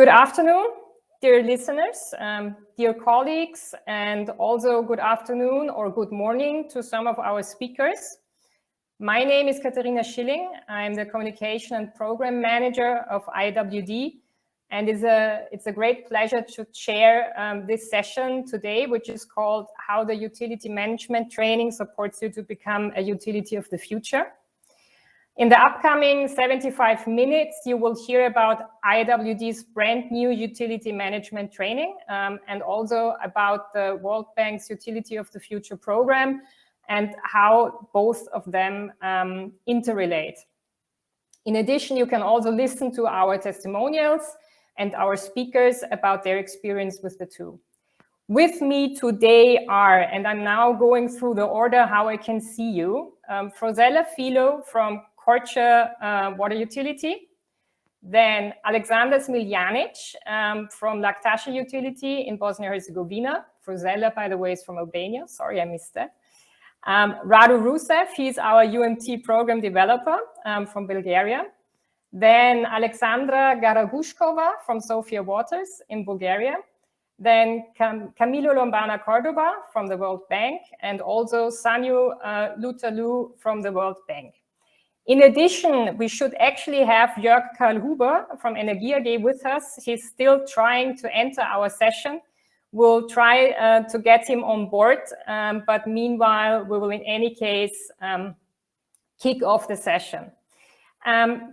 Good afternoon, dear listeners, dear colleagues, and also good afternoon or good morning to some of our speakers. My name is Katharina Schilling. I'm the Communication and Program Manager of IWD, and it's a great pleasure to chair this session today, which is called How the Utility Management Training Supports You to Become a Utility of the Future. In the upcoming 75 minutes, you will hear about IWD's brand new utility management training and also about the World Bank's Utility of the Future program and how both of them interrelate. In addition, you can also listen to our testimonials and our speakers about their experience with the two. With me today are, and I'm now going through the order how I can see you, Frosella Filo from Korče Water Utility, then Alexander Smiljanic from Lactaša Utility in Bosnia-Herzegovina. Frosella, by the way, is from Albania. Sorry, I missed that. Radu Rusev, he's our UMT program developer from Bulgaria. Then Alexandra Garagushkova from Sofia Waters in Bulgaria. Then Camilo Lombana Cordoba from the World Bank, and also Sanyu Lutalu from the World Bank. In addition, we should actually have Jörg Karlhuber from Energie AG with us. He's still trying to enter our session. We'll try to get him on board, but meanwhile, we will in any case kick off the session.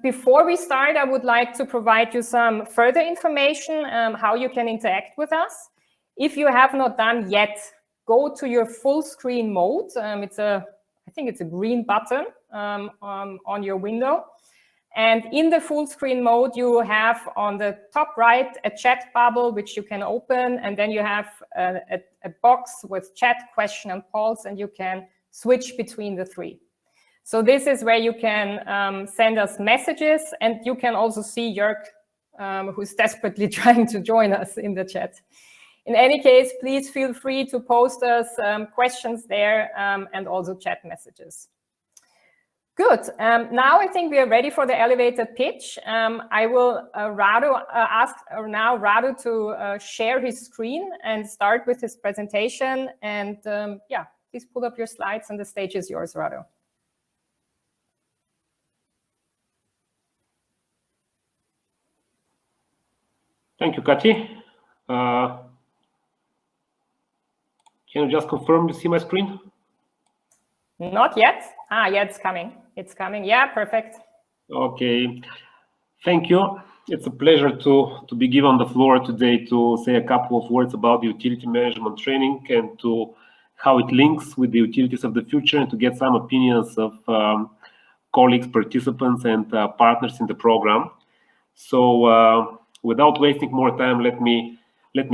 Before we start, I would like to provide you some further information how you can interact with us. If you have not done yet, go to your full screen mode. I think it's a green button on your window. And in the full screen mode, you have on the top right a chat bubble, which you can open. And then you have a box with chat, question, and pulse, and you can switch between the three. So this is where you can send us messages, and you can also see Jörg, who's desperately trying to join us in the chat. In any case, please feel free to post us questions there and also chat messages. Good. Now I think we are ready for the elevator pitch. I will ask Radu to share his screen and start with his presentation. And yeah, please pull up your slides and the stage is yours, Radu. Thank you, Kati. Can you just confirm you see my screen? Not yet. Yeah, it's coming. It's coming. Yeah, perfect. Okay. Thank you. It's a pleasure to be given the floor today to say a couple of words about the utility management training and to how it links with the utilities of the future, and to get some opinions of colleagues, participants, and partners in the program. So without wasting more time, let me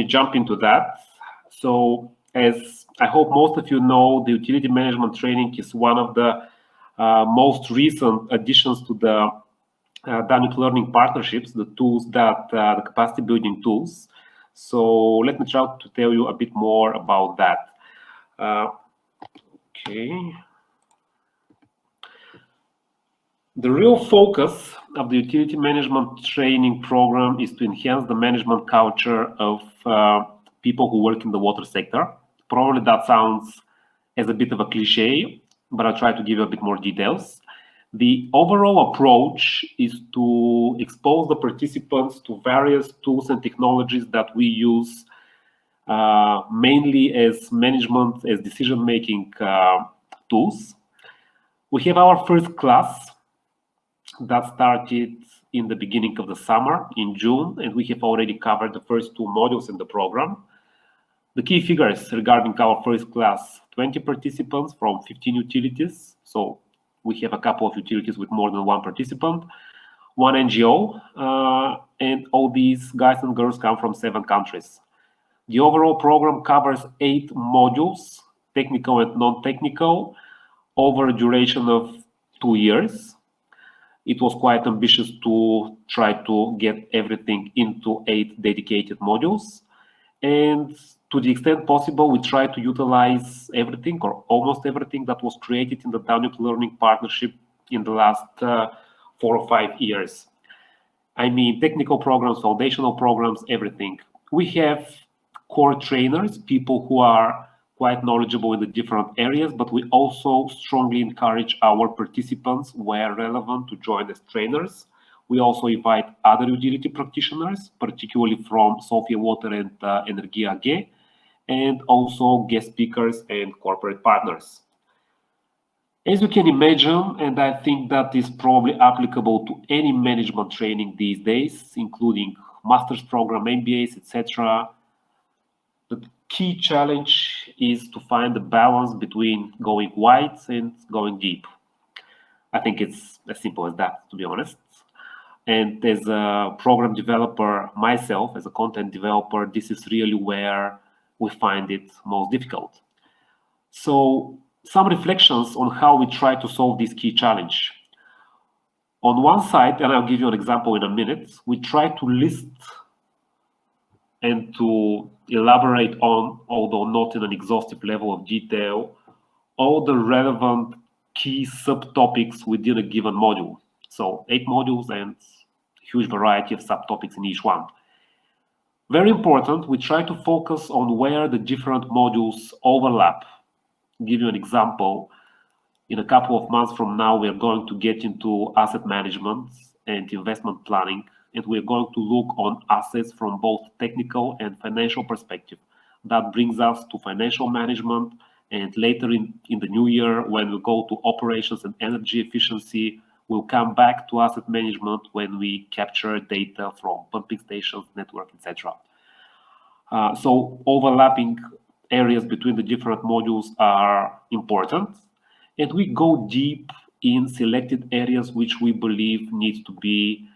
jump into that. So as I hope most of you know, the utility management training is one of the most recent additions to the Danube Learning Partnerships, the tools that the capacity building tools. So let me try to tell you a bit more about that. Okay. The real focus of the utility management training program is to enhance the management culture of people who work in the water sector. Probably that sounds as a bit of a cliche, but I'll try to give you a bit more details. The overall approach is to expose the participants to various tools and technologies that we use mainly as management, as decision-making tools. We have our first class that started in the beginning of the summer in June, and we have already covered the first two modules in the program. The key figures regarding our first class: 20 participants from 15 utilities. So we have a couple of utilities with more than one participant, one NGO, and all these guys and girls come from 7 countries. The overall program covers 8 modules, technical and non-technical, over a duration of 2 years. It was quite ambitious to try to get everything into 8 dedicated modules. And to the extent possible, we try to utilize everything or almost everything that was created in the Danube Learning Partnership in the last 4 or 5 years. I mean, technical programs, foundational programs, everything. We have core trainers, people who are quite knowledgeable in the different areas, but we also strongly encourage our participants, where relevant, to join as trainers. We also invite other utility practitioners, particularly from Sofia Water and Energia AG, and also guest speakers and corporate partners. As you can imagine, and I think that is probably applicable to any management training these days, including master's program, MBAs, etc., the key challenge is to find the balance between going wide and going deep. I think it's as simple as that, to be honest. And as a program developer myself, as a content developer, this is really where we find it most difficult. So some reflections on how we try to solve this key challenge. On one side, and I'll give you an example in a minute, we try to list and to elaborate on, although not in an exhaustive level of detail, all the relevant key subtopics within a given module. So 8 modules and huge variety of subtopics in each one. Very important, we try to focus on where the different modules overlap. I'll give you an example. In a couple of months from now, we are going to get into asset management and investment planning, and we're going to look on assets from both technical and financial perspective. That brings us to financial management, and later in the new year, when we go to operations and energy efficiency, we'll come back to asset management when we capture data from pumping stations, network, etc. So overlapping areas between the different modules are important, and we go deep in selected areas which we believe needs to be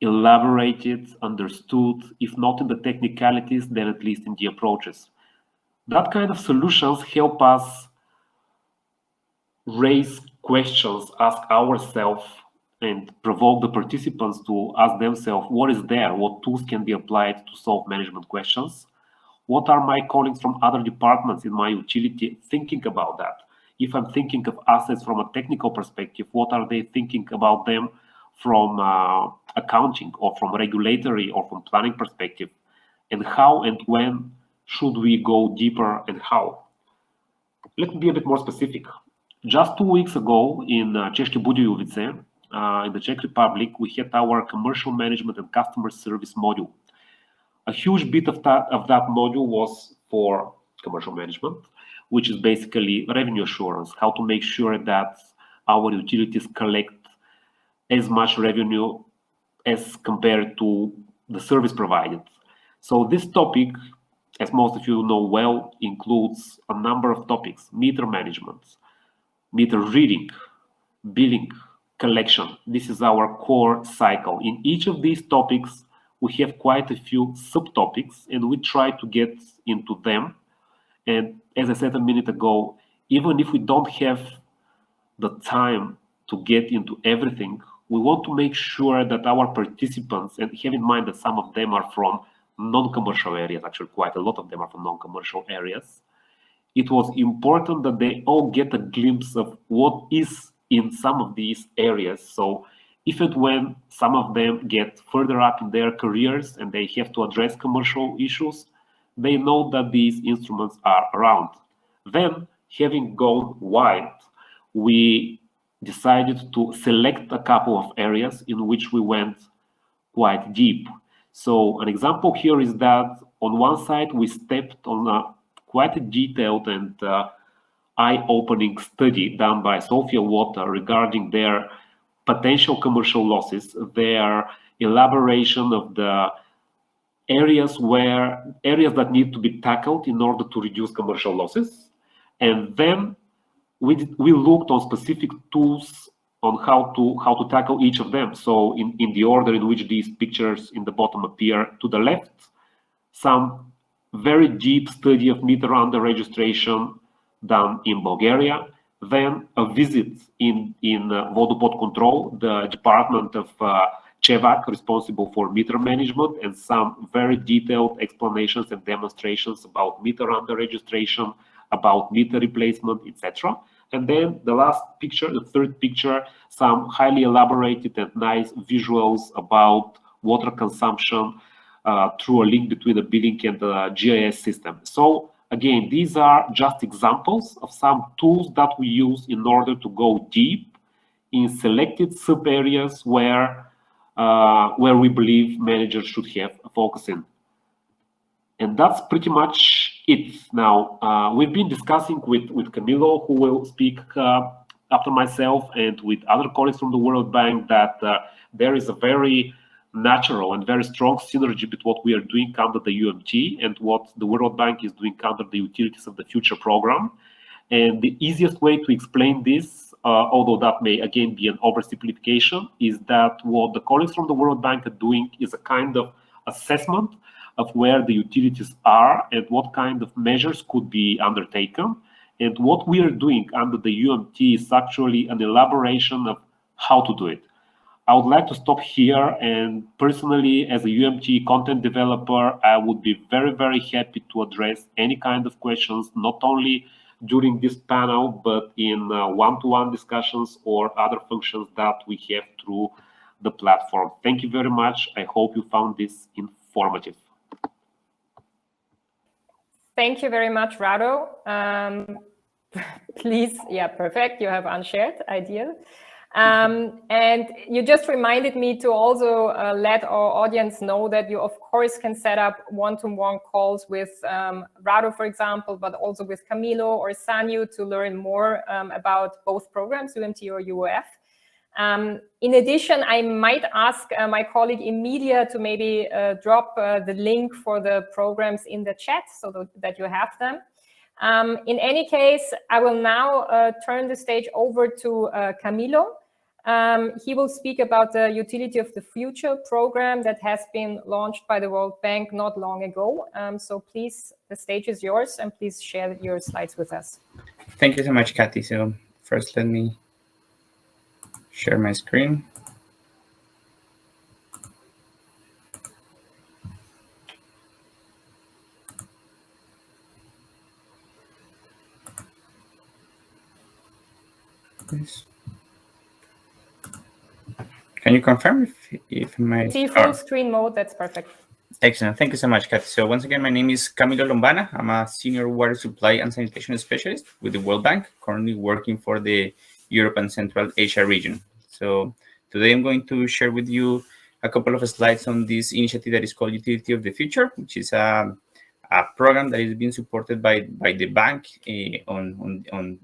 elaborated, understood, if not in the technicalities, then at least in the approaches. That kind of solutions help us raise questions, ask ourselves, and provoke the participants to ask themselves, what is there? What tools can be applied to solve management questions? What are my colleagues from other departments in my utility thinking about that? If I'm thinking of assets from a technical perspective, what are they thinking about them from accounting or from regulatory or from planning perspective? And how and when should we go deeper, and how? Let me be a bit more specific. Just 2 weeks ago in České Budějovice, in the Czech Republic, we had our commercial management and customer service module. A huge bit of that module was for commercial management, which is basically revenue assurance, how to make sure that our utilities collect as much revenue as compared to the service provided. So this topic, as most of you know well, includes a number of topics: meter management, meter reading, billing, collection. This is our core cycle. In each of these topics, we have quite a few subtopics, and we try to get into them. And as I said a minute ago, even if we don't have the time to get into everything, we want to make sure that our participants, and have in mind that some of them are from non-commercial areas, actually quite a lot of them are from non-commercial areas, it was important that they all get a glimpse of what is in some of these areas. So if and when some of them get further up in their careers and they have to address commercial issues, they know that these instruments are around. Then, having gone wide, we decided to select a couple of areas in which we went quite deep. So an example here is that on one side, we stepped on quite a detailed and eye-opening study done by Sofia Water regarding their potential commercial losses, their elaboration of the areas that need to be tackled in order to reduce commercial losses. And then we looked on specific tools on how to tackle each of them. So in the order in which these pictures in the bottom appear, to the left, some very deep study of meter under registration done in Bulgaria, then a visit in Vodopod Control, the department of CEVAC responsible for meter management, and some very detailed explanations and demonstrations about meter under registration, about meter replacement, etc. And then the last picture, the third picture, some highly elaborated and nice visuals about water consumption through a link between the billing and the GIS system. So again, these are just examples of some tools that we use in order to go deep in selected sub areas where we believe managers should have a focus in. And that's pretty much it. Now, we've been discussing with Camilo, who will speak after myself, and with other colleagues from the World Bank, that there is a very natural and very strong synergy between what we are doing under the UMT and what the World Bank is doing under the Utilities of the Future program. And the easiest way to explain this, although that may again be an oversimplification, is that what the colleagues from the World Bank are doing is a kind of assessment of where the utilities are and what kind of measures could be undertaken. And what we are doing under the UMT is actually an elaboration of how to do it. I would like to stop here, and personally, as a UMT content developer, I would be very, very happy to address any kind of questions, not only during this panel, but in one-to-one discussions or other functions that we have through the platform. Thank you very much. I hope you found this informative. Thank you very much, Rado. Please, yeah, perfect. You have unshared, ideal. And you just reminded me to also let our audience know that you, of course, can set up one-to-one calls with Rado, for example, but also with Camilo or Sanyu to learn more about both programs, UMT or UOF. In addition, I might ask my colleague Emilia to maybe drop the link for the programs in the chat so that you have them. In any case, I will now turn the stage over to Camilo. He will speak about the Utility of the Future program that has been launched by the World Bank not long ago. So please, the stage is yours, and please share your slides with us. Thank you so much, Kathy. So first, let me share my screen. Please. Can you confirm if my... See full screen mode, that's perfect. Excellent. Thank you so much, Kathy. So once again, my name is Camilo Lombana. I'm a senior water supply and sanitation specialist with the World Bank, currently working for the Europe and Central Asia region. So today I'm going to share with you a couple of slides on this initiative that is called Utility of the Future, which is a program that is being supported by the bank on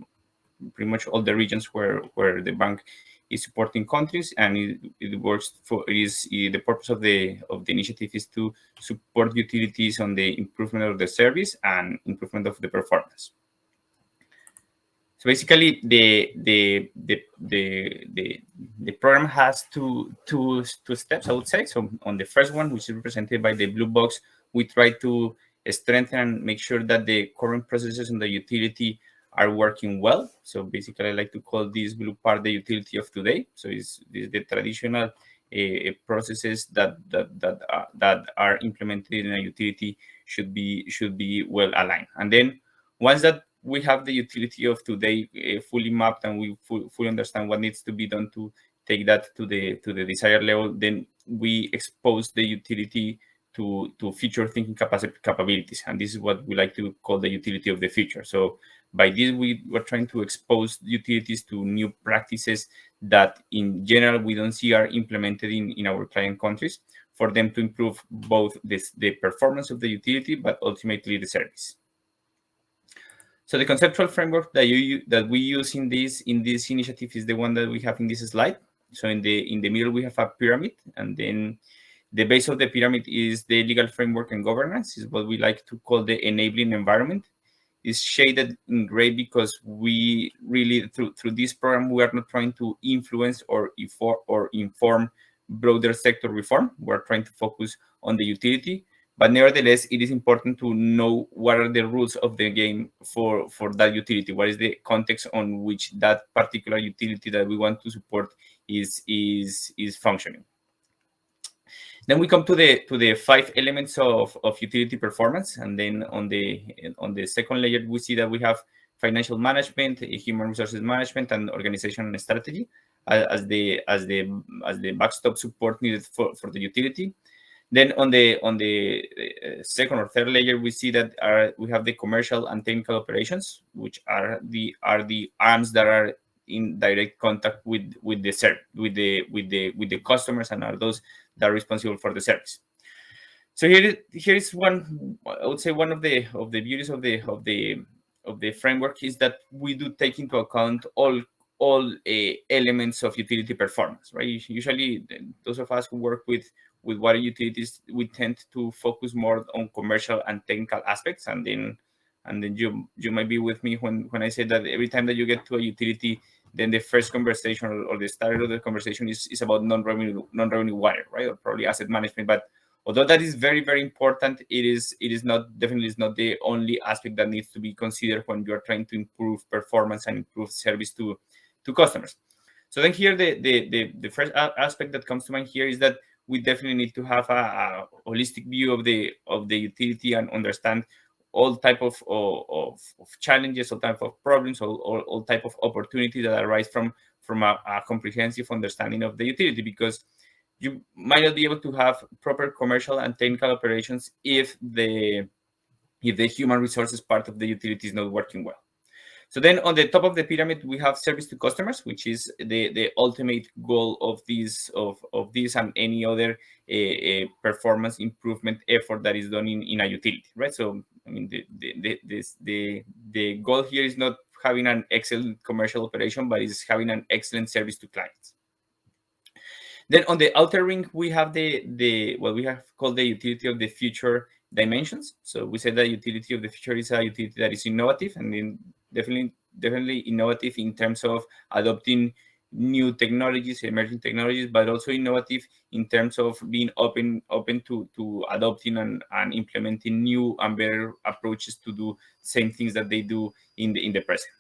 pretty much all the regions where the bank is supporting countries, and it works for the purpose of the initiative is to support utilities on the improvement of the service and improvement of the performance. So basically, the program has two steps, I would say. So on the first one, which is represented by the blue box, we try to strengthen and make sure that the current processes in the utility are working well. So basically, I like to call this blue part the utility of today. So it's the traditional processes that are implemented in a utility should be well aligned. And then once that we have the utility of today fully mapped and we fully understand what needs to be done to take that to the desired level, then we expose the utility to future thinking capabilities. And this is what we like to call the utility of the future. So by this, we were trying to expose utilities to new practices that in general we don't see are implemented in our client countries, for them to improve both the performance of the utility, but ultimately the service. So the conceptual framework that we use in this initiative is the one that we have in this slide. So in the middle we have a pyramid, and then the base of the pyramid is the legal framework and governance, is what we like to call the enabling environment. Is shaded in gray because we really, through this program, we are not trying to influence or inform broader sector reform. We're trying to focus on the utility, but nevertheless, it is important to know what are the rules of the game for that utility. What is the context on which that particular utility that we want to support is functioning. Then we come to the 5 elements of utility performance, and then on the second layer we see that we have financial management, human resources management, and organization and strategy as the backstop support needed for the utility. Then on the second or third layer, we see that we have the commercial and technical operations, which are the arms that are in direct contact with the customers and are those that are responsible for the service. So here is one, I would say, one of the beauties of the framework is that we do take into account all elements of utility performance, right? Usually, those of us who work with water utilities, we tend to focus more on commercial and technical aspects, and then you might be with me when I say that every time that you get to a utility, then the first conversation or the start of the conversation is about non-revenue water, right, or probably asset management. But although that is very, very important, it is definitely is not the only aspect that needs to be considered when you are trying to improve performance and improve service to customers. So then here the first aspect that comes to mind here is that we definitely need to have a holistic view of the utility and understand all type of challenges, all type of problems, all type of opportunities that arise from a comprehensive understanding of the utility, because you might not be able to have proper commercial and technical operations if the human resources part of the utility is not working well. So then on the top of the pyramid, we have service to customers, which is the ultimate goal of this and any other performance improvement effort that is done in a utility, right? So I mean, the goal here is not having an excellent commercial operation, but is having an excellent service to clients. Then on the outer ring, we have what we have called the utility of the future dimensions. So we say that utility of the future is a utility that is innovative, and then definitely innovative in terms of adopting new technologies, emerging technologies, but also innovative in terms of being open to adopting and implementing new and better approaches to do same things that they do in the present.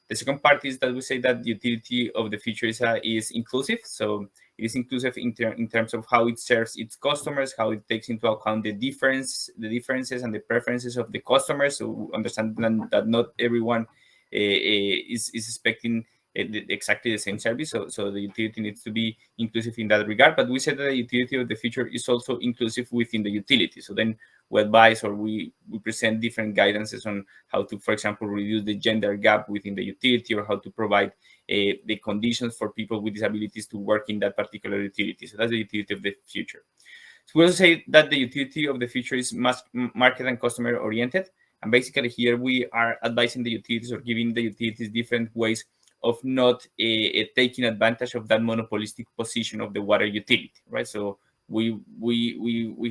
The second part is that we say that the utility of the future is inclusive. So it is inclusive in terms of how it serves its customers, how it takes into account the differences and the preferences of the customers. So understand that not everyone is expecting exactly the same service. So the utility needs to be inclusive in that regard. But we said that the utility of the future is also inclusive within the utility. So then we advise, or we present different guidances on how to, for example, reduce the gender gap within the utility, or how to provide the conditions for people with disabilities to work in that particular utility. So that's the utility of the future. So we also say that the utility of the future is market and customer oriented. And basically here we are advising the utilities, or giving the utilities different ways of not taking advantage of that monopolistic position of the water utility, right? So we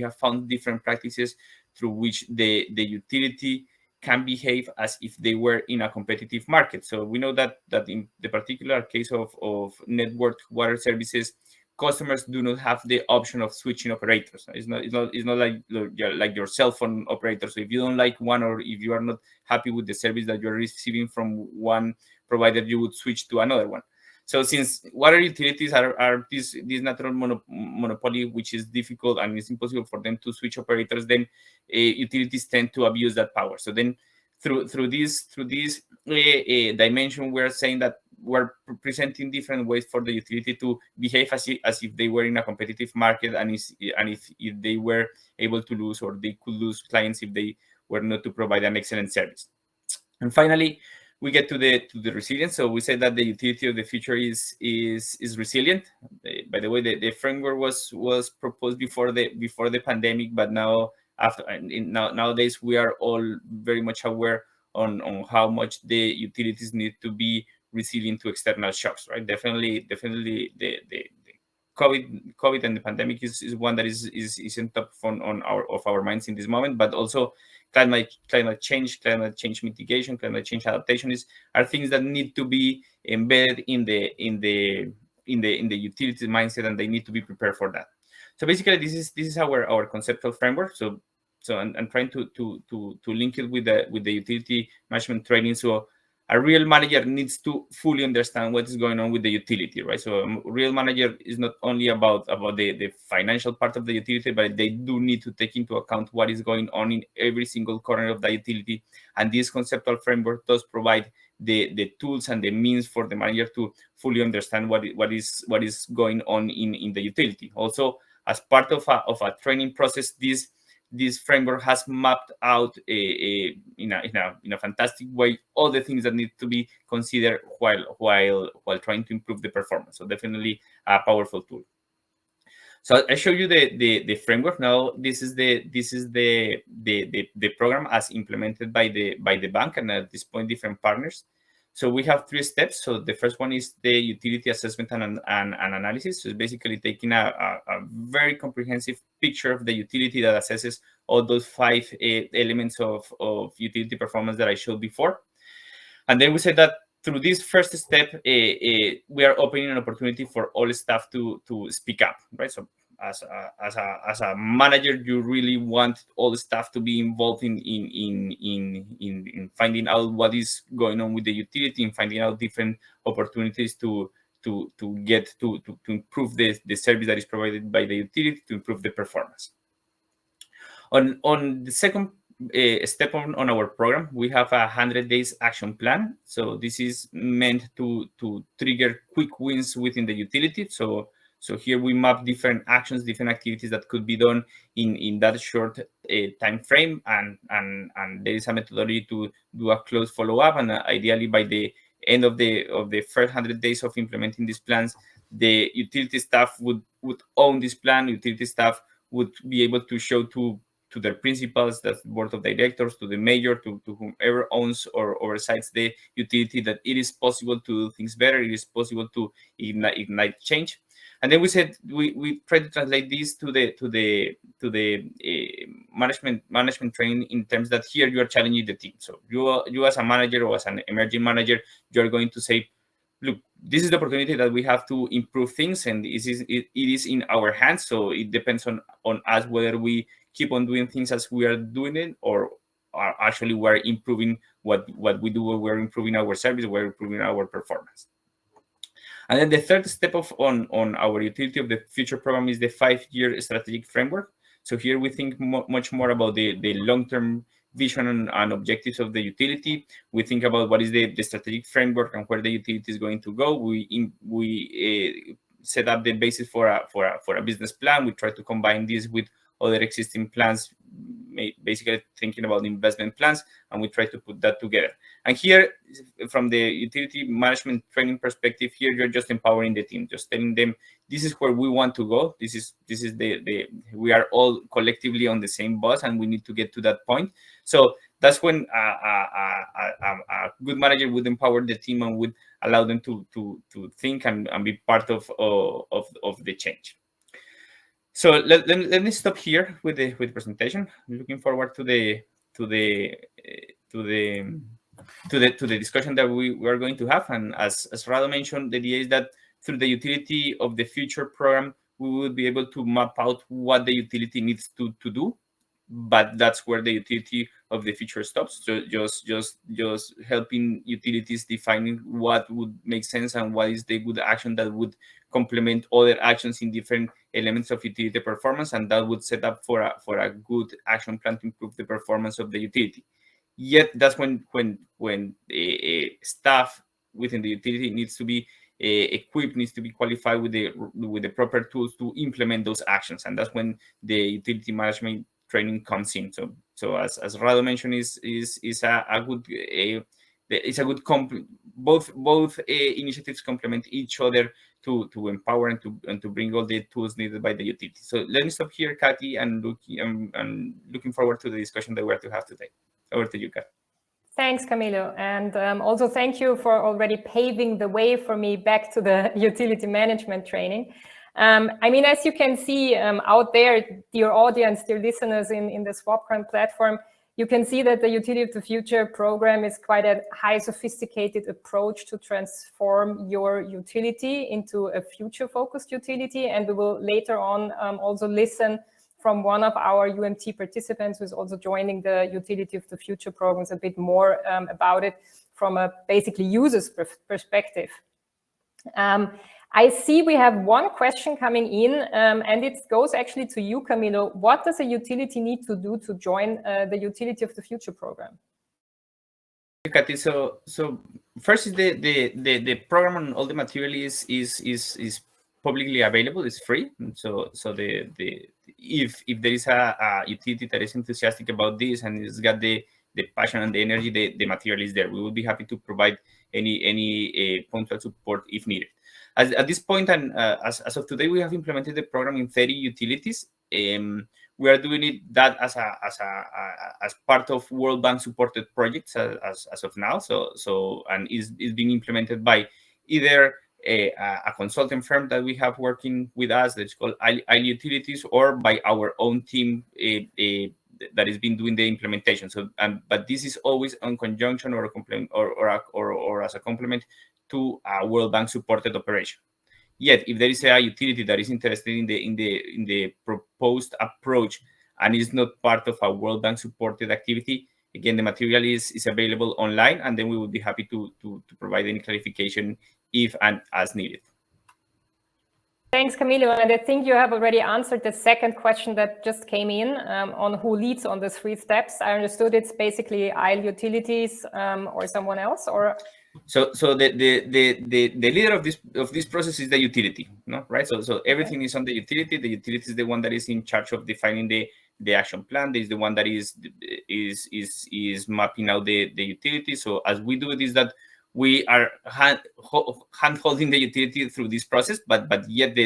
have found different practices through which the utility can behave as if they were in a competitive market. So we know that in the particular case of networked water services, customers do not have the option of switching operators. It's not like your cell phone operator. So if you don't like one, or if you are not happy with the service that you're receiving from one provider, you would switch to another one. So since water utilities are this natural monopoly, which is difficult and it's impossible for them to switch operators, then utilities tend to abuse that power. So then through this dimension, we're saying that we're presenting different ways for the utility to behave as if they were in a competitive market, and if they were able to lose, or they could lose clients if they were not to provide an excellent service. And finally, we get to the resilience. So we say that the utility of the future is resilient. By the way, the framework was proposed before the pandemic, but now nowadays we are all very much aware on how much the utilities need to be resilient to external shocks, right? Definitely the COVID and the pandemic is one that is in top of our minds in this moment, but also climate change mitigation, climate change adaptation are things that need to be embedded in the utilities mindset, and they need to be prepared for that. So basically, this is our conceptual framework. So I'm trying to link it with the utility management training. So a real manager needs to fully understand what is going on with the utility, right? So a real manager is not only about the financial part of the utility, but they do need to take into account what is going on in every single corner of the utility. And this conceptual framework does provide the tools and the means for the manager to fully understand what is going on in the utility. Also, as part of a training process, this framework has mapped out in a fantastic way all the things that need to be considered while trying to improve the performance. So definitely a powerful tool. So I show you the framework. Now this is the program as implemented by the bank, and at this point different partners. So we have 3 steps. So the first one is the utility assessment and analysis. So it's basically taking a very comprehensive picture of the utility that assesses all those 5 elements of utility performance that I showed before. And then we said that through this first step, we are opening an opportunity for all staff to speak up, right? So as a manager, you really want all the staff to be involved in finding out what is going on with the utility and finding out different opportunities to improve the service that is provided by the utility, to improve the performance. On the second step on our program, we have a 100 days action plan. So this is meant to trigger quick wins within the utility. So here we map different actions, different activities that could be done in that short time frame, and there is a methodology to do a close follow-up. And ideally, by the end of the first 100 days of implementing these plans, the utility staff would own this plan. Utility staff would be able to show to their principals, the board of directors, to the mayor, to whomever owns or oversees the utility, that it is possible to do things better. It is possible to ignite change. And then we said we try to translate this to the management training, in terms that here you are challenging the team. So you as a manager or as an emerging manager, you are going to say, look, this is the opportunity that we have to improve things, and it is in our hands. So it depends on us whether we keep on doing things as we are doing it, or actually we're improving what we do. We're improving our service, we're improving our performance. And then the third step on our utility of the future program is the 5-year strategic framework. So here we think much more about the long-term vision and objectives of the utility. We think about what is the strategic framework and where the utility is going to go. We set up the basis for a business plan. We try to combine this with other existing plans, basically thinking about investment plans, and we try to put that together. And here, from the utility management training perspective, here you're just empowering the team, just telling them this is where we want to go. This is we are all collectively on the same bus, and we need to get to that point. So that's when a good manager would empower the team and would allow them to think and be part of the change. So let me stop here with the presentation. I'm looking forward to the discussion that we are going to have. And as Rado mentioned, the idea is that through the utility of the future program, we will be able to map out what the utility needs to do. But that's where the utility of the future stops. So just helping utilities defining what would make sense and what is the good action that would complement other actions in different elements of utility performance, and that would set up for a good action plan to improve the performance of the utility. Yet that's when staff within the utility needs to be equipped, needs to be qualified with the proper tools to implement those actions, and that's when the utility management training comes in. So as Rado mentioned, is a good it's a good both initiatives complement each other to empower and to bring all the tools needed by the utility. So let me stop here, Kathy, and looking forward to the discussion that we're to have today. Over to you, Kathy. Thanks, Camilo. And also thank you for already paving the way for me back to the utility management training. I mean, as you can see out there, dear audience, dear listeners in the SwapCoin platform, you can see that the Utility of the Future program is quite a high sophisticated approach to transform your utility into a future-focused utility. And we will later on also listen from one of our UMT participants who's also joining the Utility of the Future programs a bit more about it from a basically user's perspective. I see we have one question coming in, and it goes actually to you, Camilo. What does a utility need to do to join the Utility of the Future program? Katy, so first is the program and all the material is publicly available. It's free. So if there is a utility that is enthusiastic about this and it's got the passion and the energy, the material is there. We will be happy to provide any punctual support if needed. At this point, and as of today, we have implemented the program in 30 utilities. We are doing that as part of World Bank supported projects as of now. So and is being implemented by either a consulting firm that we have working with us that's called IL Utilities, or by our own team that has been doing the implementation. So, but this is always in conjunction or a complement or as a complement to a World Bank supported operation. Yet, if there is a utility that is interested in the proposed approach and is not part of a World Bank supported activity, again, the material is available online, and then we will be happy to provide any clarification if and as needed. Thanks, Camilo. And I think you have already answered the second question that just came in on who leads on the 3 steps. I understood it's basically IL Utilities or someone else, or? So the leader of this process is the utility, no, right? So everything is on the utility. The utility is the one that is in charge of defining the action plan. There is the one that is mapping out the utility. So as we do it, is that we are hand-holding the utility through this process, but yet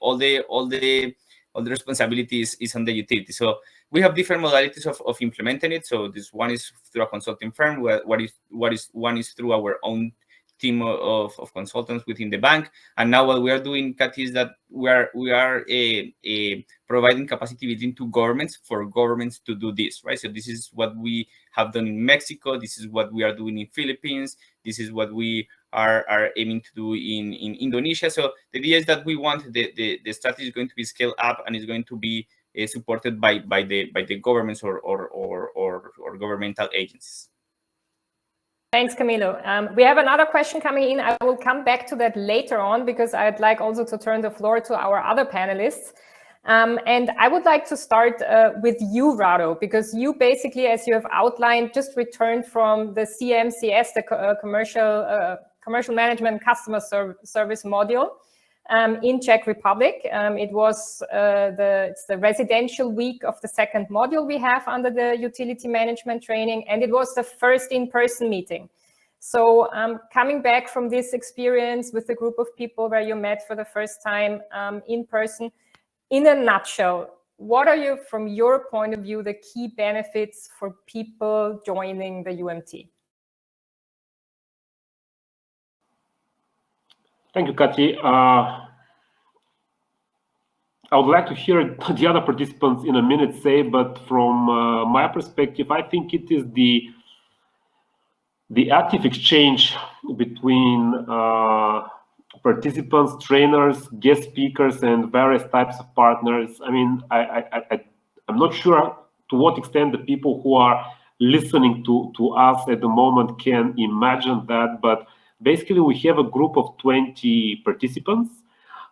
all the responsibility is on the utility. So we have different modalities of implementing it. So this one is through a consulting firm. One is through our own team of consultants within the bank. And now what we are doing, Katy, is that we are providing capacity within 2 governments for governments to do this, right? So this is what we have done in Mexico. This is what we are doing in Philippines. This is what we are aiming to do in Indonesia. So the idea is that we want the strategy is going to be scaled up and is going to be supported by the governments or governmental agencies. Thanks, Camilo. We have another question coming in. I will come back to that later on because I'd like also to turn the floor to our other panelists. And I would like to start with you, Rado, because you basically, as you have outlined, just returned from the CMCS, the Commercial Management Customer Service module in Czech Republic. It was it's the residential week of the 2nd module we have under the utility management training, and it was the first in-person meeting. So coming back from this experience with a group of people where you met for the first time in person, in a nutshell, what are from your point of view, the key benefits for people joining the UMT? Thank you, Katy. I would like to hear the other participants in a minute say, but from my perspective, I think it is the active exchange between participants, trainers, guest speakers, and various types of partners. I mean, I'm not sure to what extent the people who are listening to us at the moment can imagine that, but basically we have a group of 20 participants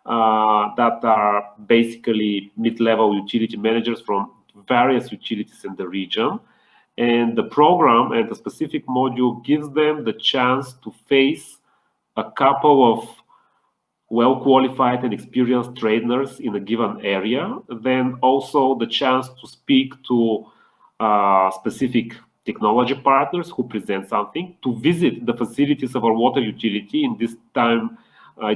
that are basically mid-level utility managers from various utilities in the region. And the program and the specific module gives them the chance to face a couple of well-qualified and experienced trainers in a given area, then also the chance to speak to specific technology partners who present something, to visit the facilities of our water utility. In this time,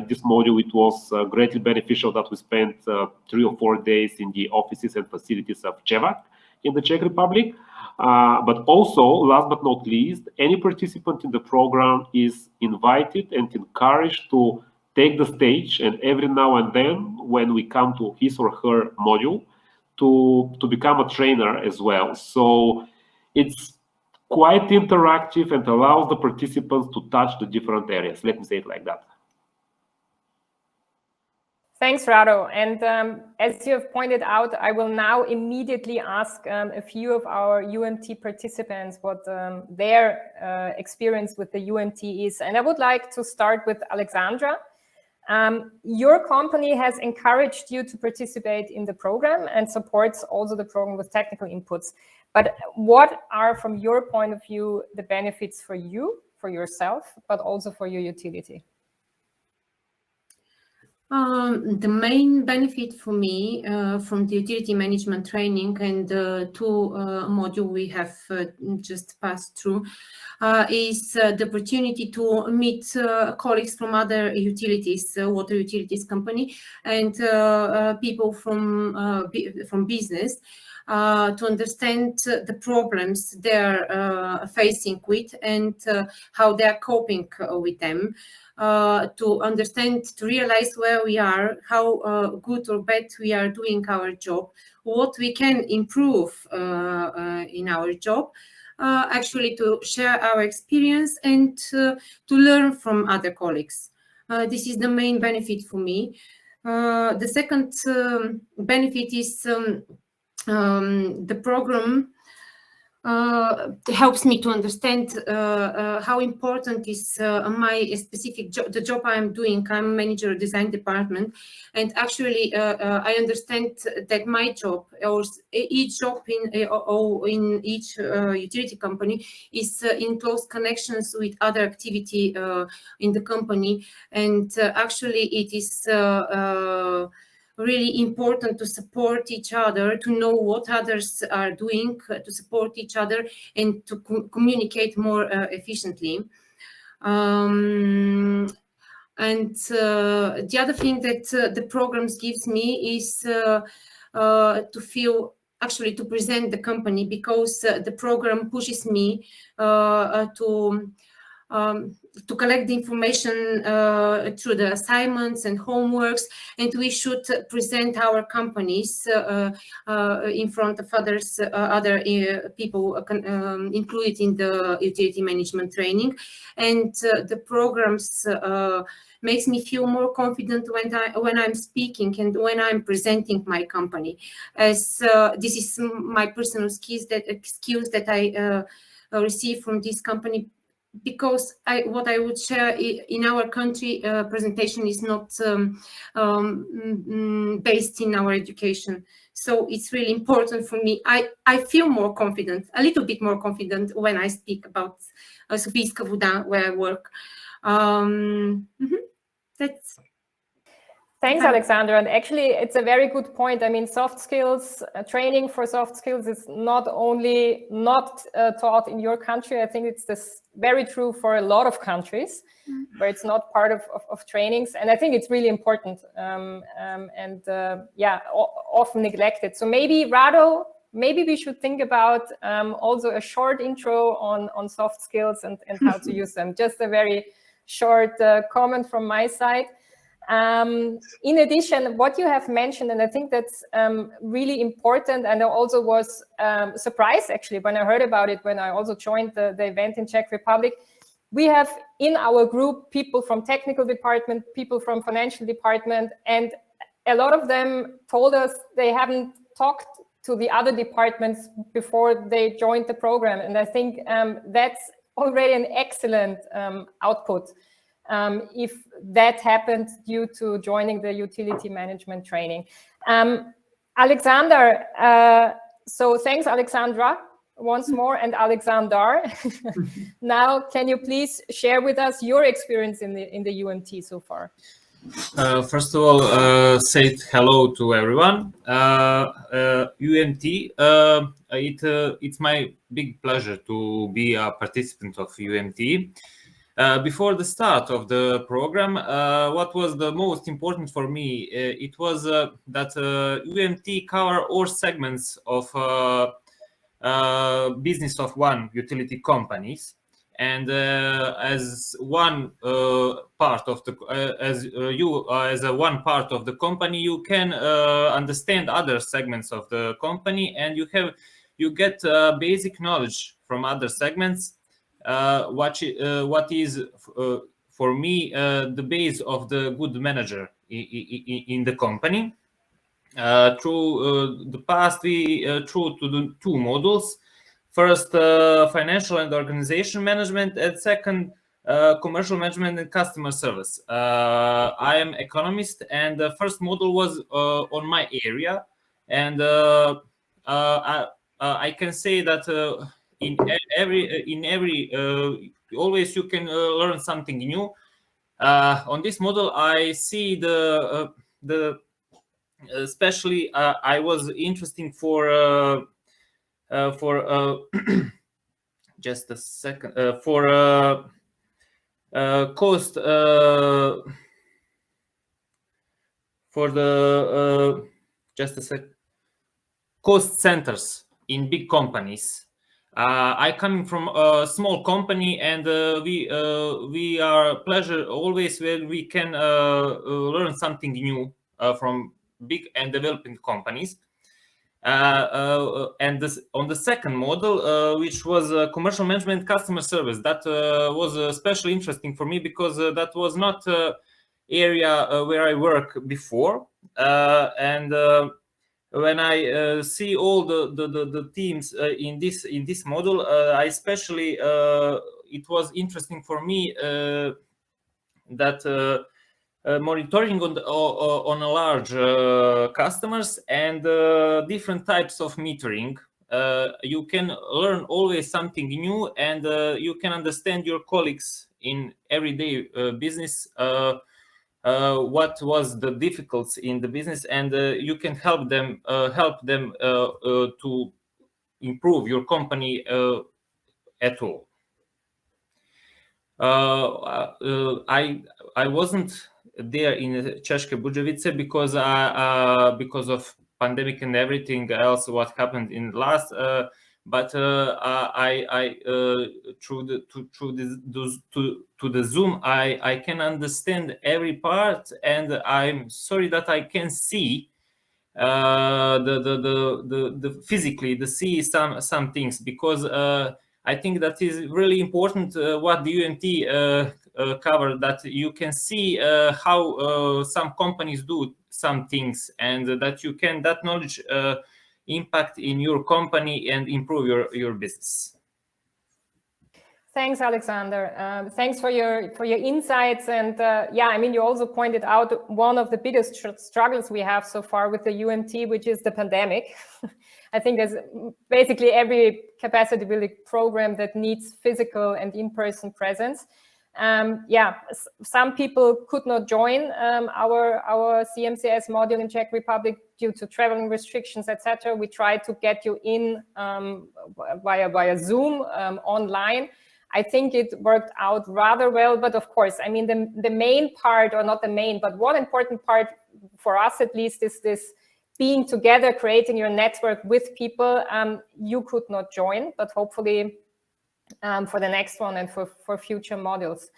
this module, it was greatly beneficial that we spent 3 or 4 days in the offices and facilities of CEVAC in the Czech Republic. But also, last but not least, any participant in the program is invited and encouraged to take the stage, and every now and then, when we come to his or her module, to become a trainer as well. So it's quite interactive and allows the participants to touch the different areas. Let me say it like that. Thanks, Rado. And as you have pointed out, I will now immediately ask a few of our UMT participants what their experience with the UMT is. And I would like to start with Alexandra. Your company has encouraged you to participate in the program and supports also the program with technical inputs. But what are, from your point of view, the benefits for you, for yourself, but also for your utility? The main benefit for me from the utility management training and the two module we have just passed through is the opportunity to meet colleagues from other utilities, water utilities company, and people from business to understand the problems they're facing with and how they're coping with them. To understand, to realize where we are, how good or bad we are doing our job, what we can improve in our job, actually to share our experience and to learn from other colleagues. This is the main benefit for me. The second benefit is the program helps me to understand how important is my specific job, the job I'm doing. I'm a manager of design department, and actually I understand that my job, or each job in each utility company, is in close connections with other activity in the company, and actually it is really important to support each other, to know what others are doing, to support each other, and to communicate more efficiently. And the other thing that the programs gives me is to feel, actually to present the company, because the program pushes me to collect the information through the assignments and homeworks, and we should present our companies in front of others, other people included in the utility management training. And the programs makes me feel more confident when I'm speaking and when I'm presenting my company, as this is my personal skills that I receive from this company. Because what I would share in our country, presentation is not based in our education. So it's really important for me. I feel more confident, a little bit more confident, when I speak about Sofiska Voda, where I work. That's... Thanks, Alexandra. And actually, it's a very good point. I mean, soft skills, training for soft skills is not only not taught in your country. I think it's very true for a lot of countries where it's not part of trainings. And I think it's really important often neglected. So maybe, Rado, maybe we should think about also a short intro on soft skills and how to use them. Just a very short comment from my side. In addition, what you have mentioned, and I think that's really important, and I also was surprised actually when I heard about it, when I also joined the event in Czech Republic. We have in our group people from technical department, people from financial department, and a lot of them told us they haven't talked to the other departments before they joined the program. And I think that's already an excellent output. If that happened due to joining the utility management training. Alexander, so thanks, Alexandra, once more, and Alexander. Now, can you please share with us your experience in the UMT so far? First of all, say hello to everyone. UMT, it's my big pleasure to be a participant of UMT. Before the start of the program, what was the most important for me, it was that UMT cover all segments of business of one utility companies, and as one part of the as one part of the company, you can understand other segments of the company, and you get basic knowledge from other segments. What is for me the base of the good manager in the company. Through the past, we through to the two models. First, financial and organization management, and second, commercial management and customer service. I am economist, and the first model was on my area, and I can say that in every always you can learn something new. On this model, I see the especially I was interesting for just a second for cost for the just a sec cost centers in big companies. I coming from a small company, and we are pleasure always when we can learn something new from big and developing companies. And this on the second model, which was commercial management, customer service, that was especially interesting for me because that was not area where I work before, and when I see all the teams in this model, I especially it was interesting for me that monitoring on a large customers and different types of metering. You can learn always something new, and you can understand your colleagues in everyday business. What was the difficulties in the business, and you can help them to improve your company at all. I wasn't there in České Budějovice because of pandemic and everything else what happened in last. But I through the Zoom I can understand every part, and I'm sorry that I can see the physically see some things, because I think that is really important what the UMT covered, that you can see how some companies do some things, and that you can that knowledge impact in your company and improve your business. Thanks, Alexander. Thanks for your insights. And yeah, I mean, you also pointed out one of the biggest struggles we have so far with the UMT, which is the pandemic. I think there's basically every capacity building program that needs physical and in-person presence. Yeah, some people could not join our CMCS module in Czech Republic due to traveling restrictions, etc. We tried to get you in via Zoom online. I think it worked out rather well, but of course, I mean, the main part, or not the main, but one important part for us at least, is this being together, creating your network with people. You could not join, but hopefully for the next one and for future modules.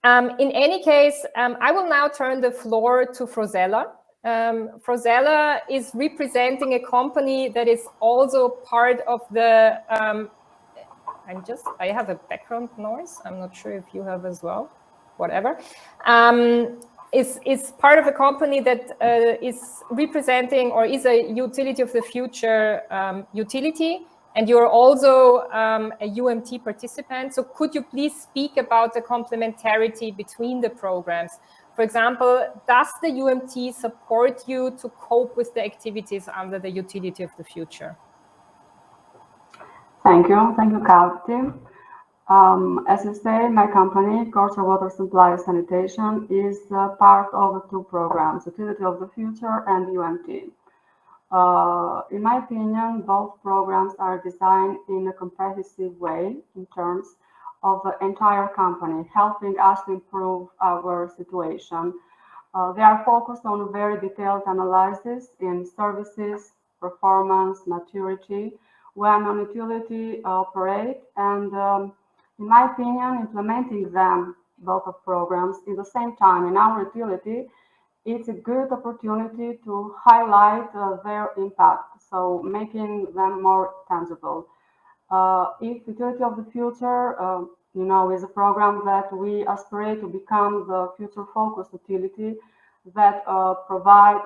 In any case, I will now turn the floor to Frozella. Frozella is representing a company that is also part of the I have a background noise. I'm not sure if you have as well, whatever. Is part of a company that is representing, or is a utility of the future utility, and you're also a UMT participant. So could you please speak about the complementarity between the programs? For example, does the UMT support you to cope with the activities under the utility of the future? Thank you, Kati. As you say, my company, Gorcha Water Supply Sanitation, is part of the two programs, Utility of the Future and UMT. In my opinion, both programs are designed in a comprehensive way in terms of the entire company, helping us to improve our situation. They are focused on very detailed analysis in services, performance, maturity, when a utility operate, and in my opinion, implementing them, both of programs, at the same time in our utility, it's a good opportunity to highlight their impact, so making them more tangible. If Utility of the Future, is a program that we aspire to become the future-focused utility, that provide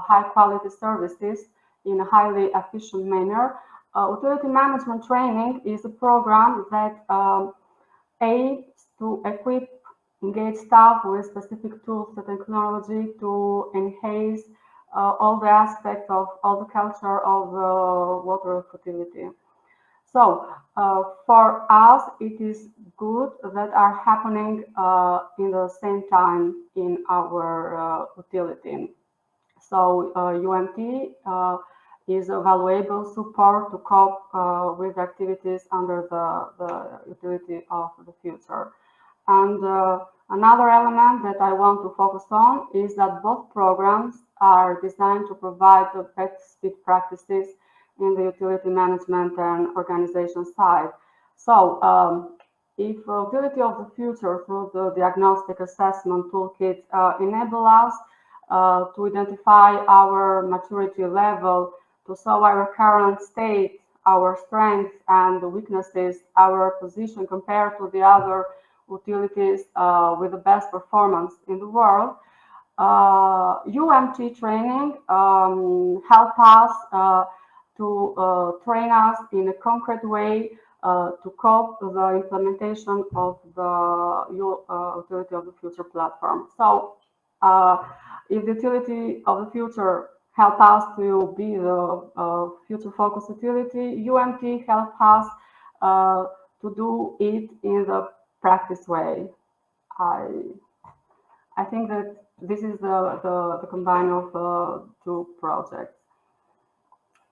high quality services in a highly efficient manner. Utility management training is a program that aims to equip engage staff with specific tools and technology to enhance all the aspects of all the culture of water utility. So for us, it is good that are happening in the same time in our utility. So UMT is a valuable support to cope with activities under the utility of the future. And another element that I want to focus on is that both programs are designed to provide the best practices in the utility management and organization side. So if utility of the future through the diagnostic assessment toolkit enable us to identify our maturity level, to solve our current state, our strengths and weaknesses, our position compared to the other utilities with the best performance in the world. UMT training help us to train us in a concrete way to cope with the implementation of the utility of the future platform. So if the utility of the future help us to be the future focused utility, UMT help us to do it in the practice way. I think that this is the combine of two projects.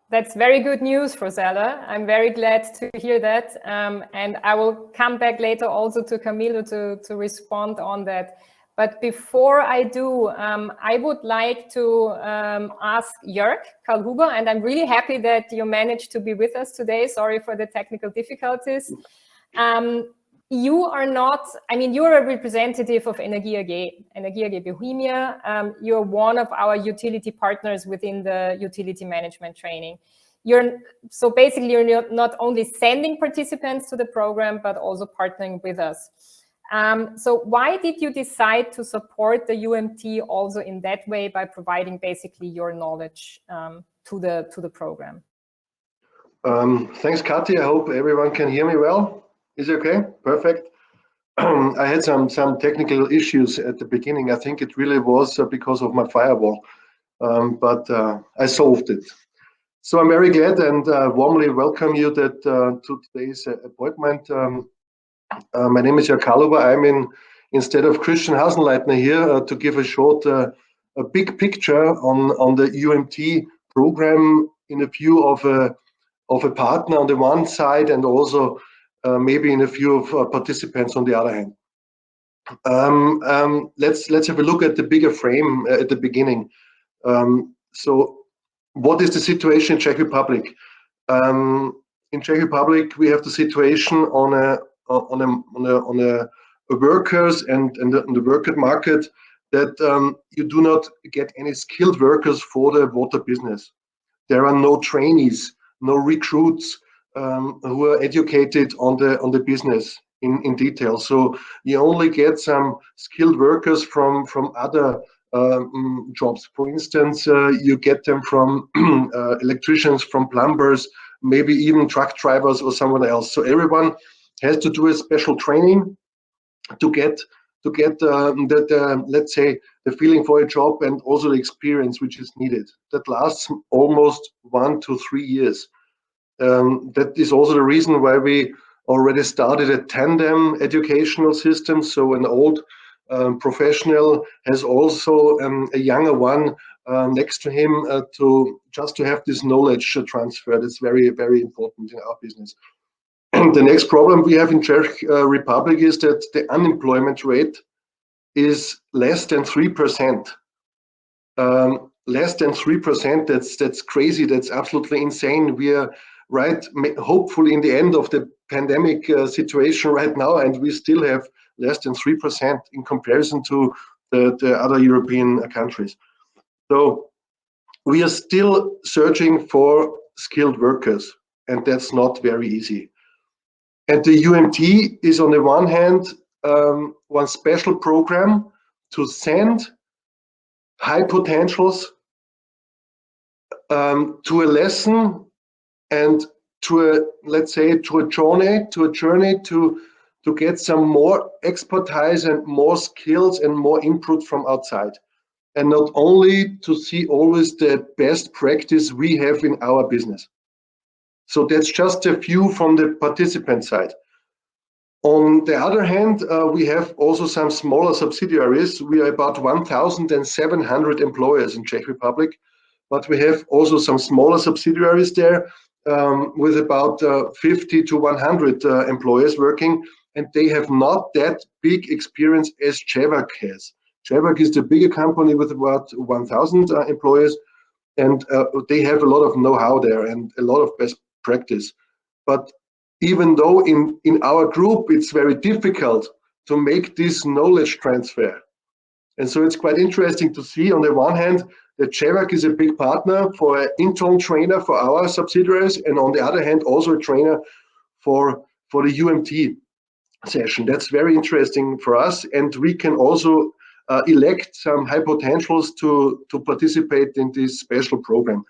That's very good news, Rosella. I'm very glad to hear that. And I will come back later also to Camilo to respond on that. But before I do, I would like to ask Jörg Karlhuber, and I'm really happy that you managed to be with us today. Sorry for the technical difficulties. You are not, I mean, you're a representative of Energie AG Bohemia. You're one of our utility partners within the utility management training. So basically, you're not only sending participants to the program, but also partnering with us. So why did you decide to support the UMT also in that way by providing basically your knowledge to the program? Thanks, Kathi. I hope everyone can hear me well. Is it okay? Perfect. I had some technical issues at the beginning. I think it really was because of my firewall, but I solved it. So I'm very glad and warmly welcome you to today's appointment. My name is Jörg Karlhuber. I'm instead of Christian Hasenleitner here to give a short, a big picture on the UMT program in a view of a partner on the one side and also maybe in a view of participants on the other hand. Let's have a look at the bigger frame at the beginning. So what is the situation in Czech Republic? In Czech Republic, we have the situation on a workers and the worker market that you do not get any skilled workers for the water business. There are no trainees, no recruits who are educated on the business in detail. So you only get some skilled workers from other jobs. For instance, you get them from electricians, from plumbers, maybe even truck drivers or someone else. So everyone has to do a special training to get let's say the feeling for a job and also the experience which is needed. That lasts almost 1 to 3 years. That is also the reason why we already started a tandem educational system. So an old professional has also a younger one next to him to have this knowledge transfer. That's very, very important in our business. The next problem we have in Czech Republic is that the unemployment rate is less than 3%. Less than 3%. That's crazy. That's absolutely insane. We are hopefully in the end of the pandemic situation right now, and we still have less than 3% in comparison to the other European countries. So we are still searching for skilled workers, and that's not very easy. And the UMT is on the one hand one special program to send high potentials to a lesson and to a, let's say, to a journey to get some more expertise and more skills and more input from outside, and not only to see always the best practice we have in our business. So that's just a few from the participant side. On the other hand, we have also some smaller subsidiaries. We are about 1,700 employers in Czech Republic, but we have also some smaller subsidiaries there with about 50 to 100 employees working, and they have not that big experience as CEVAC has. CEVAC is the bigger company with about 1,000 employees, and they have a lot of know-how there and a lot of best practice. But even though in our group it's very difficult to make this knowledge transfer. And so it's quite interesting to see, on the one hand, that CEVAC is a big partner for an intern trainer for our subsidiaries, and on the other hand, also a trainer for the UMT session. That's very interesting for us, and we can also elect some high potentials to participate in this special program.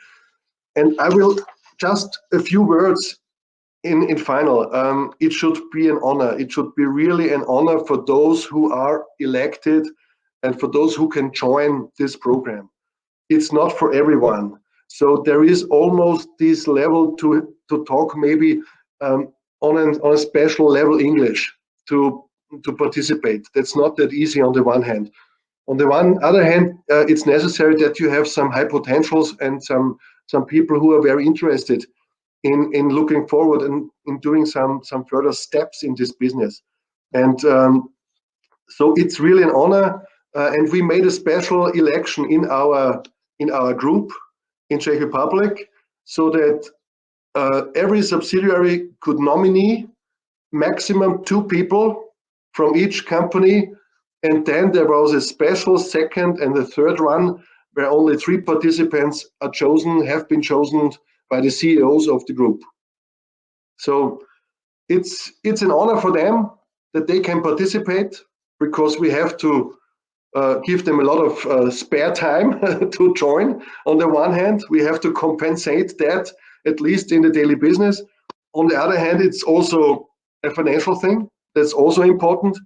And I will just a few words in final. It should be an honor. It should be really an honor for those who are elected and for those who can join this program. It's not for everyone. So there is almost this level to talk maybe on a special level English to participate. That's not that easy on the one hand. On the other hand, it's necessary that you have some high potentials and some people who are very interested in looking forward and in doing some further steps in this business. And so it's really an honor. And we made a special election in our group in Czech Republic, so that every subsidiary could nominate maximum 2 people from each company, and then there was a special second and the third one where only 3 participants have been chosen by the CEOs of the group. So it's an honor for them that they can participate, because we have to give them a lot of spare time to join. On the one hand, we have to compensate that, at least in the daily business. On the other hand, it's also a financial thing that's also important.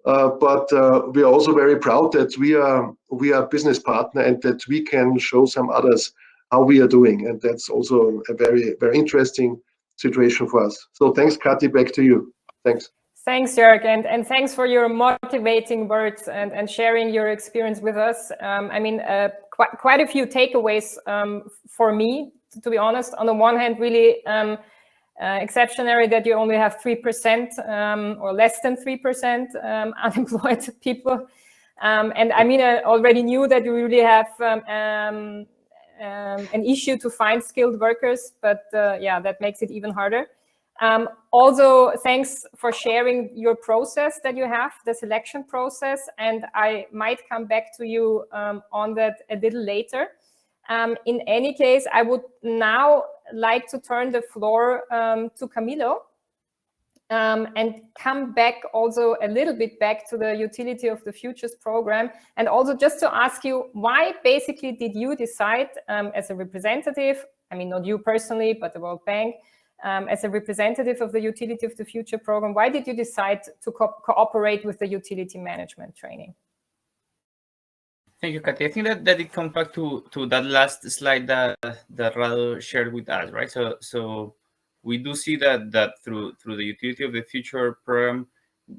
But we are also very proud that we are a business partner and that we can show some others how we are doing. And that's also a very, very interesting situation for us. So thanks, Kati, back to you. Thanks. Thanks, Jörg, and thanks for your motivating words and sharing your experience with us. I mean, quite a few takeaways for me, to be honest. On the one hand, really exceptionary that you only have 3% or less than 3% unemployed people. And I mean, I already knew that you really have an issue to find skilled workers, but yeah, that makes it even harder. Also, thanks for sharing your process that you have, the selection process, and I might come back to you on that a little later. In any case, I would now like to turn the floor to Camilo and come back also a little bit back to the Utility of the Futures program, and also just to ask you, why basically did you decide as a representative, I mean, not you personally, but the World Bank, as a representative of the Utility of the Future program, why did you decide to cooperate with the utility management training? Thank you, Kati. I think that it comes back to that last slide that Rado shared with us, right? So we do see that through the Utility of the Future program,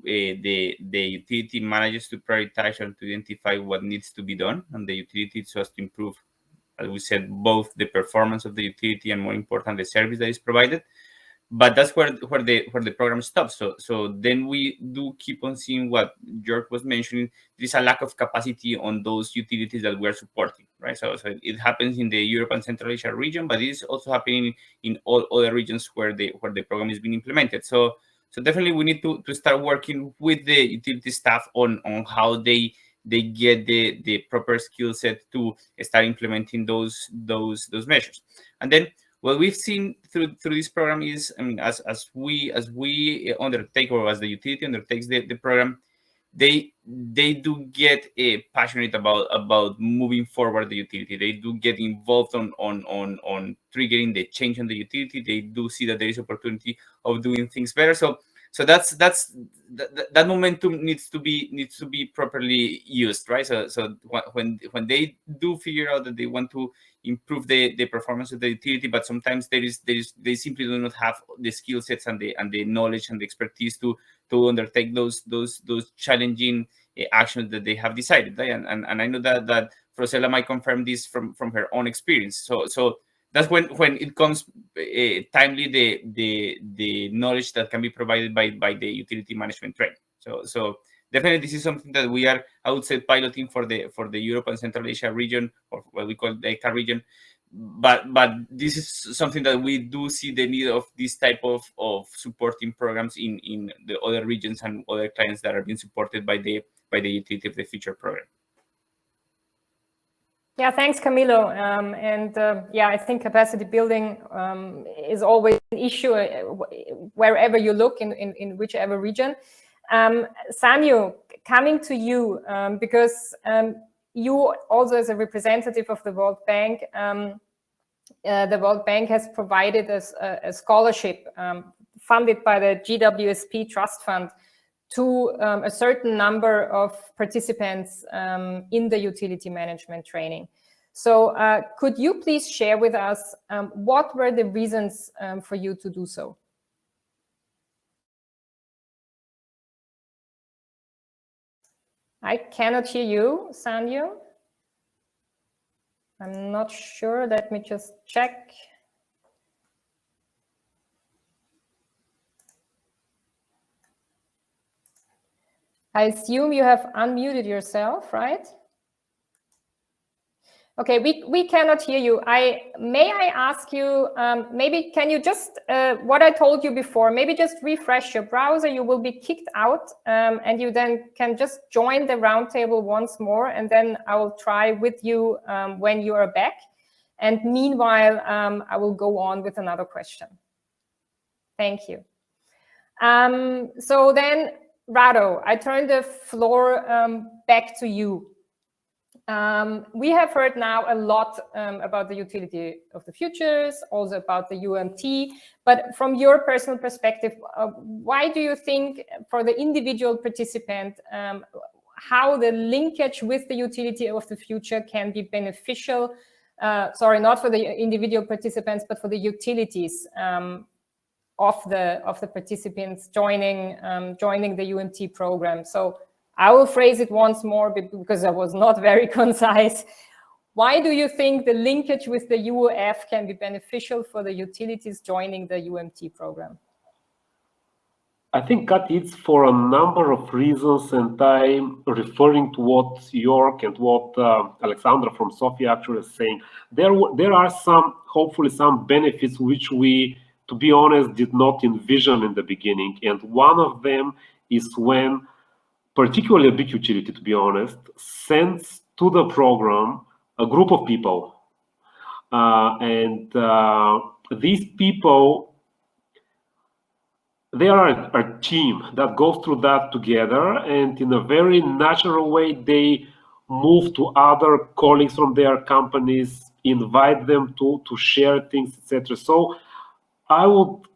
the utility manages to prioritize and to identify what needs to be done, and the utility just to improve, as we said, both the performance of the utility and, more important, the service that is provided. But that's where the program stops. So then we do keep on seeing what Jörg was mentioning. There's a lack of capacity on those utilities that we're supporting, right? So it happens in the Europe and Central Asia region, but it is also happening in all other regions where the program is being implemented. So definitely we need to start working with the utility staff on how they get the proper skill set to start implementing those measures. And then what we've seen through this program is, I mean, as we undertake, or as the utility undertakes the program, they do get passionate about moving forward the utility. They do get involved on triggering the change on the utility. They do see that there is opportunity of doing things better. So that momentum needs to be properly used, right? So when they do figure out that they want to improve the performance of the utility, but sometimes they simply do not have the skill sets and the knowledge and the expertise to undertake those challenging actions that they have decided, right? And I know that Rosella might confirm this from her own experience. So that's when it comes timely the knowledge that can be provided by the utility management training. So definitely this is something that we are, I would say, piloting for the Europe and Central Asia region, or what we call the ECA region. But this is something that we do see the need of this type of supporting programs in the other regions and other clients that are being supported by the Utility of the Future program. Yeah, thanks, Camilo. Yeah, I think capacity building is always an issue wherever you look in whichever region. Samuel, coming to you, because you also as a representative of the World Bank, the World Bank has provided us a scholarship funded by the GWSP Trust Fund to a certain number of participants in the utility management training. So could you please share with us what were the reasons for you to do so? I cannot hear you, Sanyu. I'm not sure. Let me just check. I assume you have unmuted yourself, right? Okay, we cannot hear you. May I ask you, maybe can you just, what I told you before, maybe just refresh your browser. You will be kicked out and you then can just join the roundtable once more, and then I will try with you when you are back. And meanwhile, I will go on with another question. Thank you. So then, Rado, I turn the floor back to you. We have heard now a lot about the utility of the futures, also about the UMT, but from your personal perspective, why do you think for the individual participant, how the linkage with the utility of the future can be beneficial? Sorry, not for the individual participants, but for the utilities of the participants joining the UMT program. So I will phrase it once more because I was not very concise. Why do you think the linkage with the UOF can be beneficial for the utilities joining the UMT program? I think, Kat, it's for a number of reasons, and I'm referring to what Jörg and what Alexandra from Sofia actually is saying. There are hopefully some benefits which we, to be honest, did not envision in the beginning. And one of them is when, particularly a big utility, to be honest, sends to the program a group of people. These people, they are a team that goes through that together, and in a very natural way, they move to other colleagues from their companies, invite them to share things, etc. So I would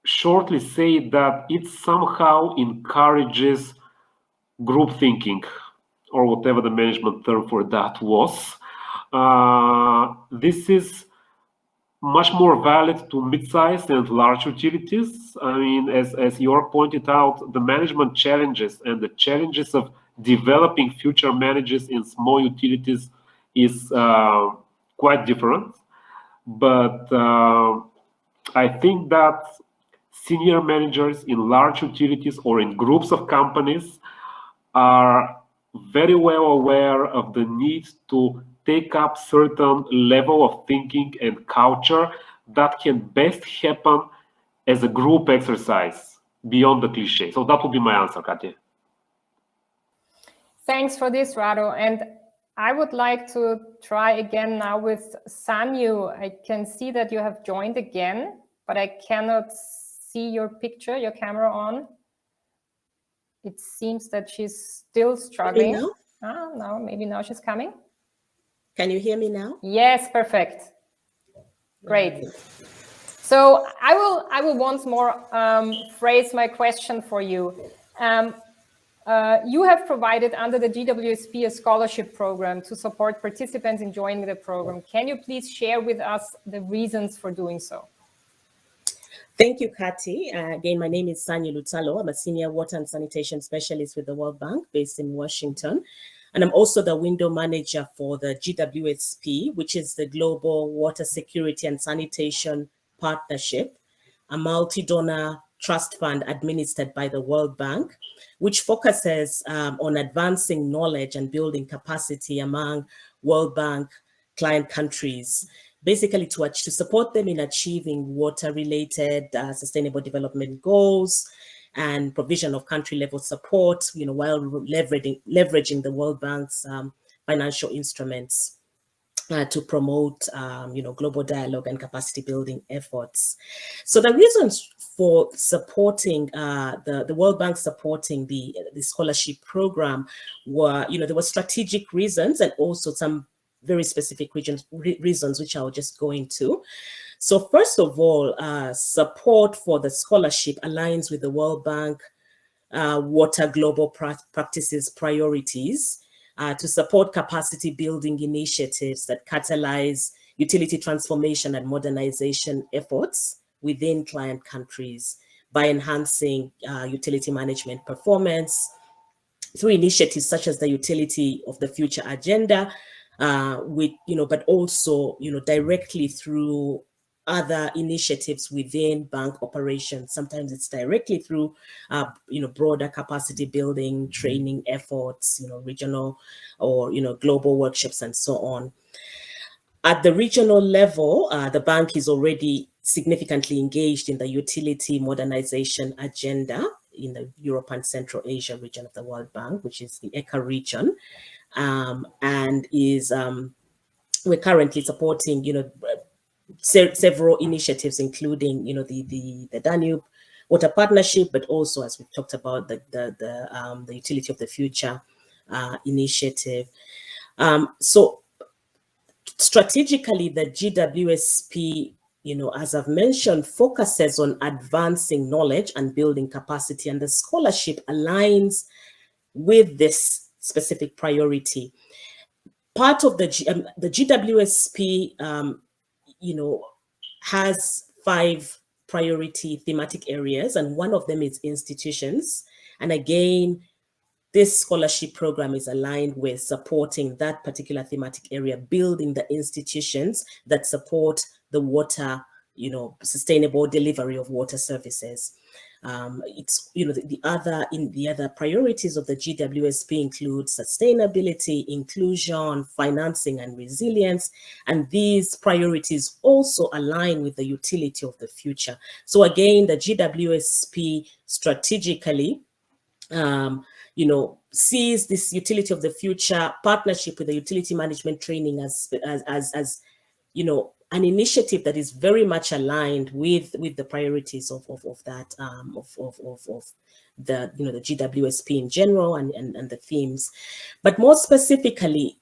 shortly say that it somehow encourages group thinking, or whatever the management term for that was. This is much more valid to mid-sized and large utilities. I mean, as Jörg pointed out, the management challenges and the challenges of developing future managers in small utilities is quite different. But I think that senior managers in large utilities or in groups of companies are very well aware of the need to take up certain level of thinking and culture that can best happen as a group exercise beyond the cliche. So that would be my answer, Katja. Thanks for this, Rado. And I would like to try again now with Sanyu. I can see that you have joined again, but I cannot see your picture, your camera on. It seems that she's still struggling. Now? Ah, no, maybe now she's coming. Can you hear me now? Yes, perfect. Great. So I will once more phrase my question for you. You have provided under the GWSP a scholarship program to support participants in joining the program. Can you please share with us the reasons for doing so? Thank you, Kati. Again, my name is Sanya Lutalo. I'm a senior water and sanitation specialist with the World Bank based in Washington. And I'm also the window manager for the GWSP, which is the Global Water Security and Sanitation Partnership, a multi-donor trust fund administered by the World Bank, which focuses on advancing knowledge and building capacity among World Bank client countries, basically to support them in achieving water-related sustainable development goals and provision of country-level support, while leveraging the World Bank's financial instruments to promote, global dialogue and capacity building efforts. So the reasons for supporting the World Bank supporting the scholarship program were, there were strategic reasons and also some very specific reasons, which I'll just go into. So first of all, support for the scholarship aligns with the World Bank Water Global Practices priorities to support capacity building initiatives that catalyze utility transformation and modernization efforts within client countries by enhancing utility management performance through initiatives such as the Utility of the Future agenda, but also, directly through other initiatives within bank operations. Sometimes it's directly through, broader capacity building, training efforts, regional or, global workshops and so on. At the regional level, the bank is already significantly engaged in the utility modernization agenda in the Europe and Central Asia region of the World Bank, which is the ECA region, and is we're currently supporting, several initiatives, including, the Danube Water Partnership, but also, as we talked about, the Utility of the Future initiative. So strategically, the GWSP, as I've mentioned, focuses on advancing knowledge and building capacity, and the scholarship aligns with this specific priority. Part of the GWSP, has 5 priority thematic areas, and one of them is institutions. And again, this scholarship program is aligned with supporting that particular thematic area, building the institutions that support the water, sustainable delivery of water services. It's, the other priorities of the GWSP include sustainability, inclusion, financing, and resilience. And these priorities also align with the utility of the future. So again, the GWSP strategically, sees this utility of the future partnership with the utility management training as an initiative that is very much aligned with the priorities of that the GWSP in general and the themes. But more specifically,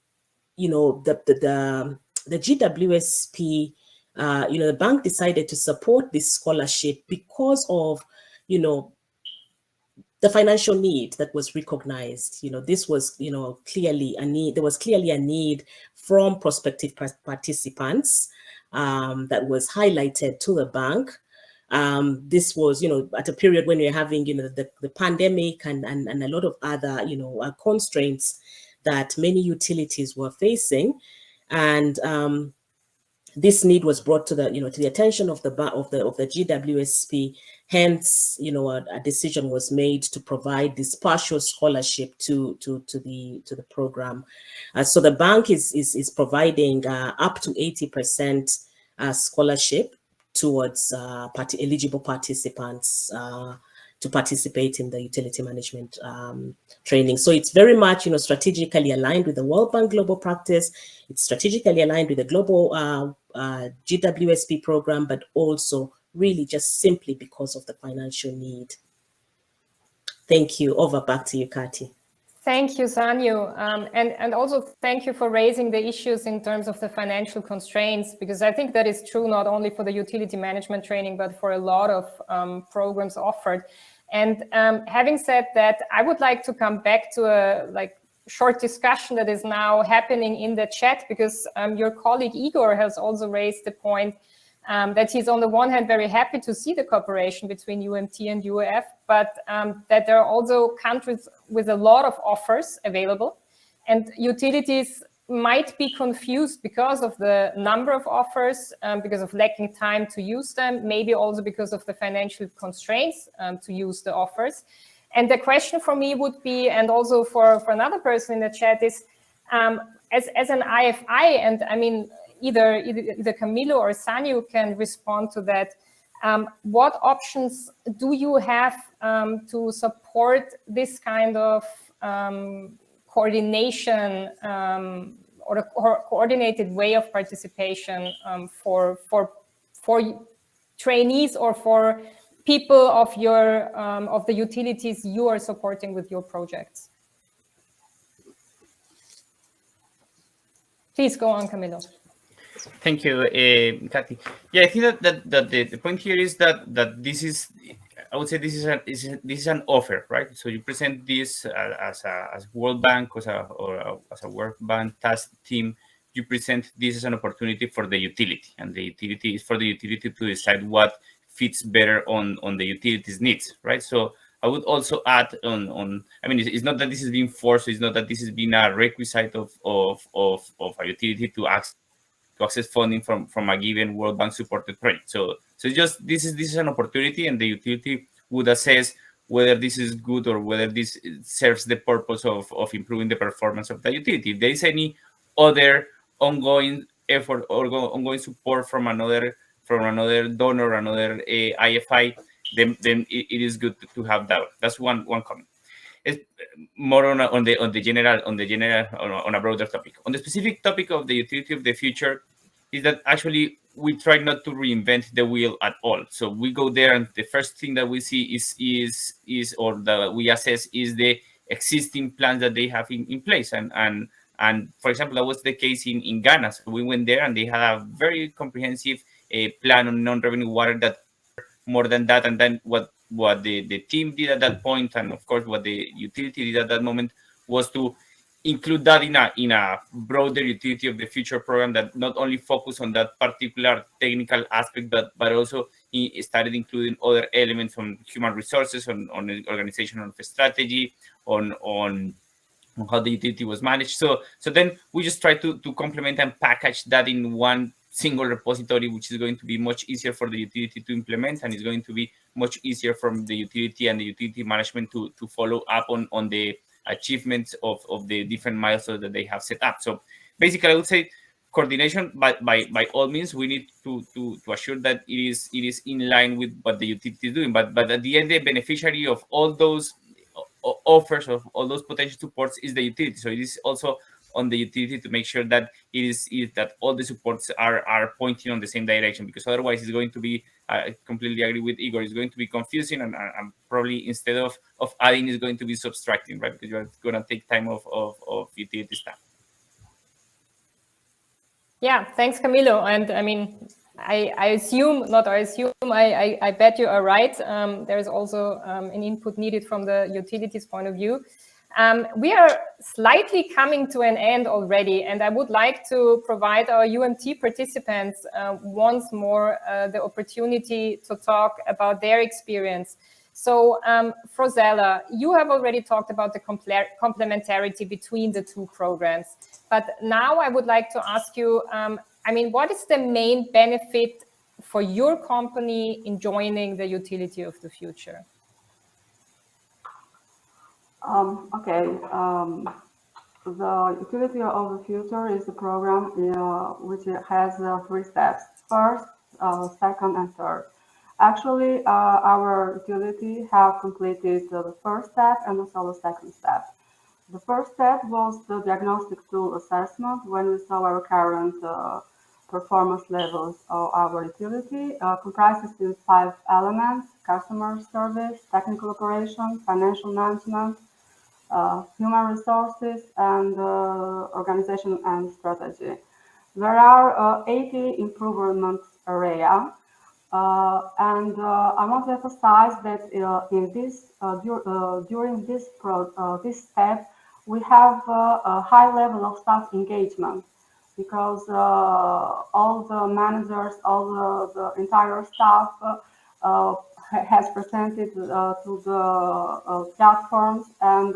the GWSP, the bank decided to support this scholarship because of, the financial need that was recognized. This was, clearly a need. There was clearly a need from prospective participants that was highlighted to the bank. This was, at a period when you're having, the pandemic and a lot of other, constraints that many utilities were facing, and this need was brought to the, to the attention of the GWSP. Hence, a decision was made to provide this partial scholarship to the program. So the bank is providing up to 80% scholarship towards eligible participants to participate in the utility management training. So it's very much, strategically aligned with the World Bank Global Practice. It's strategically aligned with the global GWSP program, but also really just simply because of the financial need. Thank you. Over back to you, Kati. Thank you, Sanyu. And also thank you for raising the issues in terms of the financial constraints, because I think that is true not only for the utility management training, but for a lot of programs offered. And having said that, I would like to come back to a short discussion that is now happening in the chat, because your colleague Igor has also raised the point that he's on the one hand very happy to see the cooperation between UMT and UEF, but that there are also countries with a lot of offers available, and utilities might be confused because of the number of offers, because of lacking time to use them, maybe also because of the financial constraints to use the offers. And the question for me would be, and also for another person in the chat, is as an IFI, and I mean, either Camilo or Sanyu can respond to that. What options do you have to support this kind of coordination or a coordinated way of participation for trainees or for people of your of the utilities you are supporting with your projects? Please go on, Camilo. Thank you, Kati. Yeah, I think that the point here is that this is, I would say this is an offer, right? So you present this as World Bank or as a World Bank task team. You present this as an opportunity for the utility, and the utility is for the utility to decide what fits better on the utility's needs, right? So I would also add on. I mean, it's not that this is being forced. It's not that this is being a requisite of a utility to access funding from a given World Bank supported project. So just this is an opportunity, and the utility would assess whether this is good or whether this serves the purpose of improving the performance of the utility. If there is any other ongoing effort or ongoing support from another donor, another IFI, then it is good to have that. That's one comment. It's more on a broader topic. On the specific topic of the utility of the future, is that actually we try not to reinvent the wheel at all. So we go there, and the first thing that we see is or that we assess is the existing plans that they have in place. And for example, that was the case in Ghana. So we went there, and they had a very comprehensive plan on non-revenue water that more than that. And then what the team did at that point, and of course what the utility did at that moment, was to include that in a broader utility of the future program that not only focus on that particular technical aspect, but also started including other elements on human resources, on organizational strategy, on how the utility was managed. So then we just try to complement and package that in one single repository, which is going to be much easier for the utility to implement, and it's going to be much easier from the utility and the utility management to follow up on the achievements of the different milestones that they have set up. So basically, I would say coordination by all means. We need to assure that it is in line with what the utility is doing. But at the end, the beneficiary of all those offers, of all those potential supports, is the utility. So it is also on the utility to make sure that it is that all the supports are pointing on the same direction, because otherwise it's going to be, I completely agree with Igor, it's going to be confusing, and probably instead of adding, it's going to be subtracting, right? Because you're going to take time of utility staff. Yeah, thanks, Camilo. And I mean, I bet you are right. There is also an input needed from the utilities point of view. We are slightly coming to an end already, and I would like to provide our UMT participants once more the opportunity to talk about their experience. So, Frozella, you have already talked about the complementarity between the two programs, but now I would like to ask you, I mean, what is the main benefit for your company in joining the Utility of the Future? The Utility of the Future is a program which has 3 steps: first, second, and third. Actually, our utility have completed the first step and also the second step. The first step was the diagnostic tool assessment, when we saw our current performance levels of our utility comprises in 5 elements: customer service, technical operation, financial management, human resources, and organization and strategy. There are 80 improvement areas. And I want to emphasize that in this during this step, we have a high level of staff engagement, because all the managers, all the entire staff has presented to the platforms, and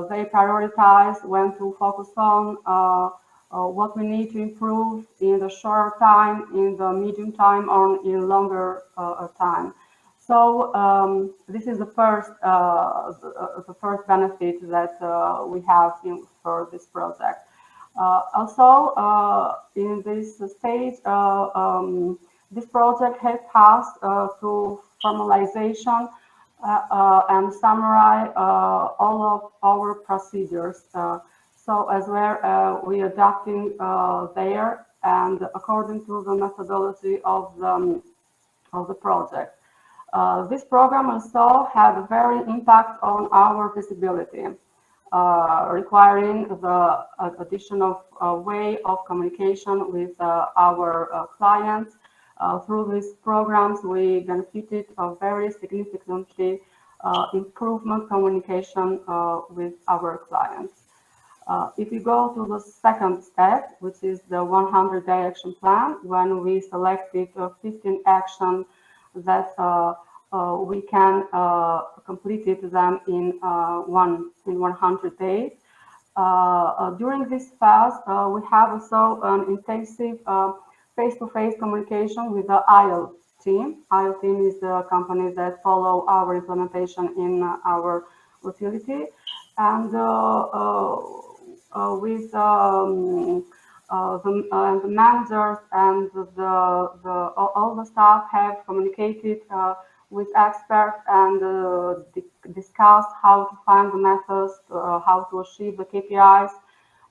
they prioritize when to focus on what we need to improve in the short time, in the medium time, or in longer time. So this is the first benefit that we have for this project. Also, in this stage, this project helped us to formalization and summarize all of our procedures. So as we adapting there and according to the methodology of the project. This program also had a very impact on our visibility, requiring the addition of way of communication with our clients. Through these programs, we benefited very significantly improvement communication with our clients. If you go to the second step, which is the 100-day action plan, when we selected 15 actions that we can complete them in 100 days. During this phase, we have also an intensive face-to-face communication with the IL team. IL team is the company that follow our implementation in our utility, and with the managers and all the staff have communicated with experts and discussed how to find the methods, how to achieve the KPIs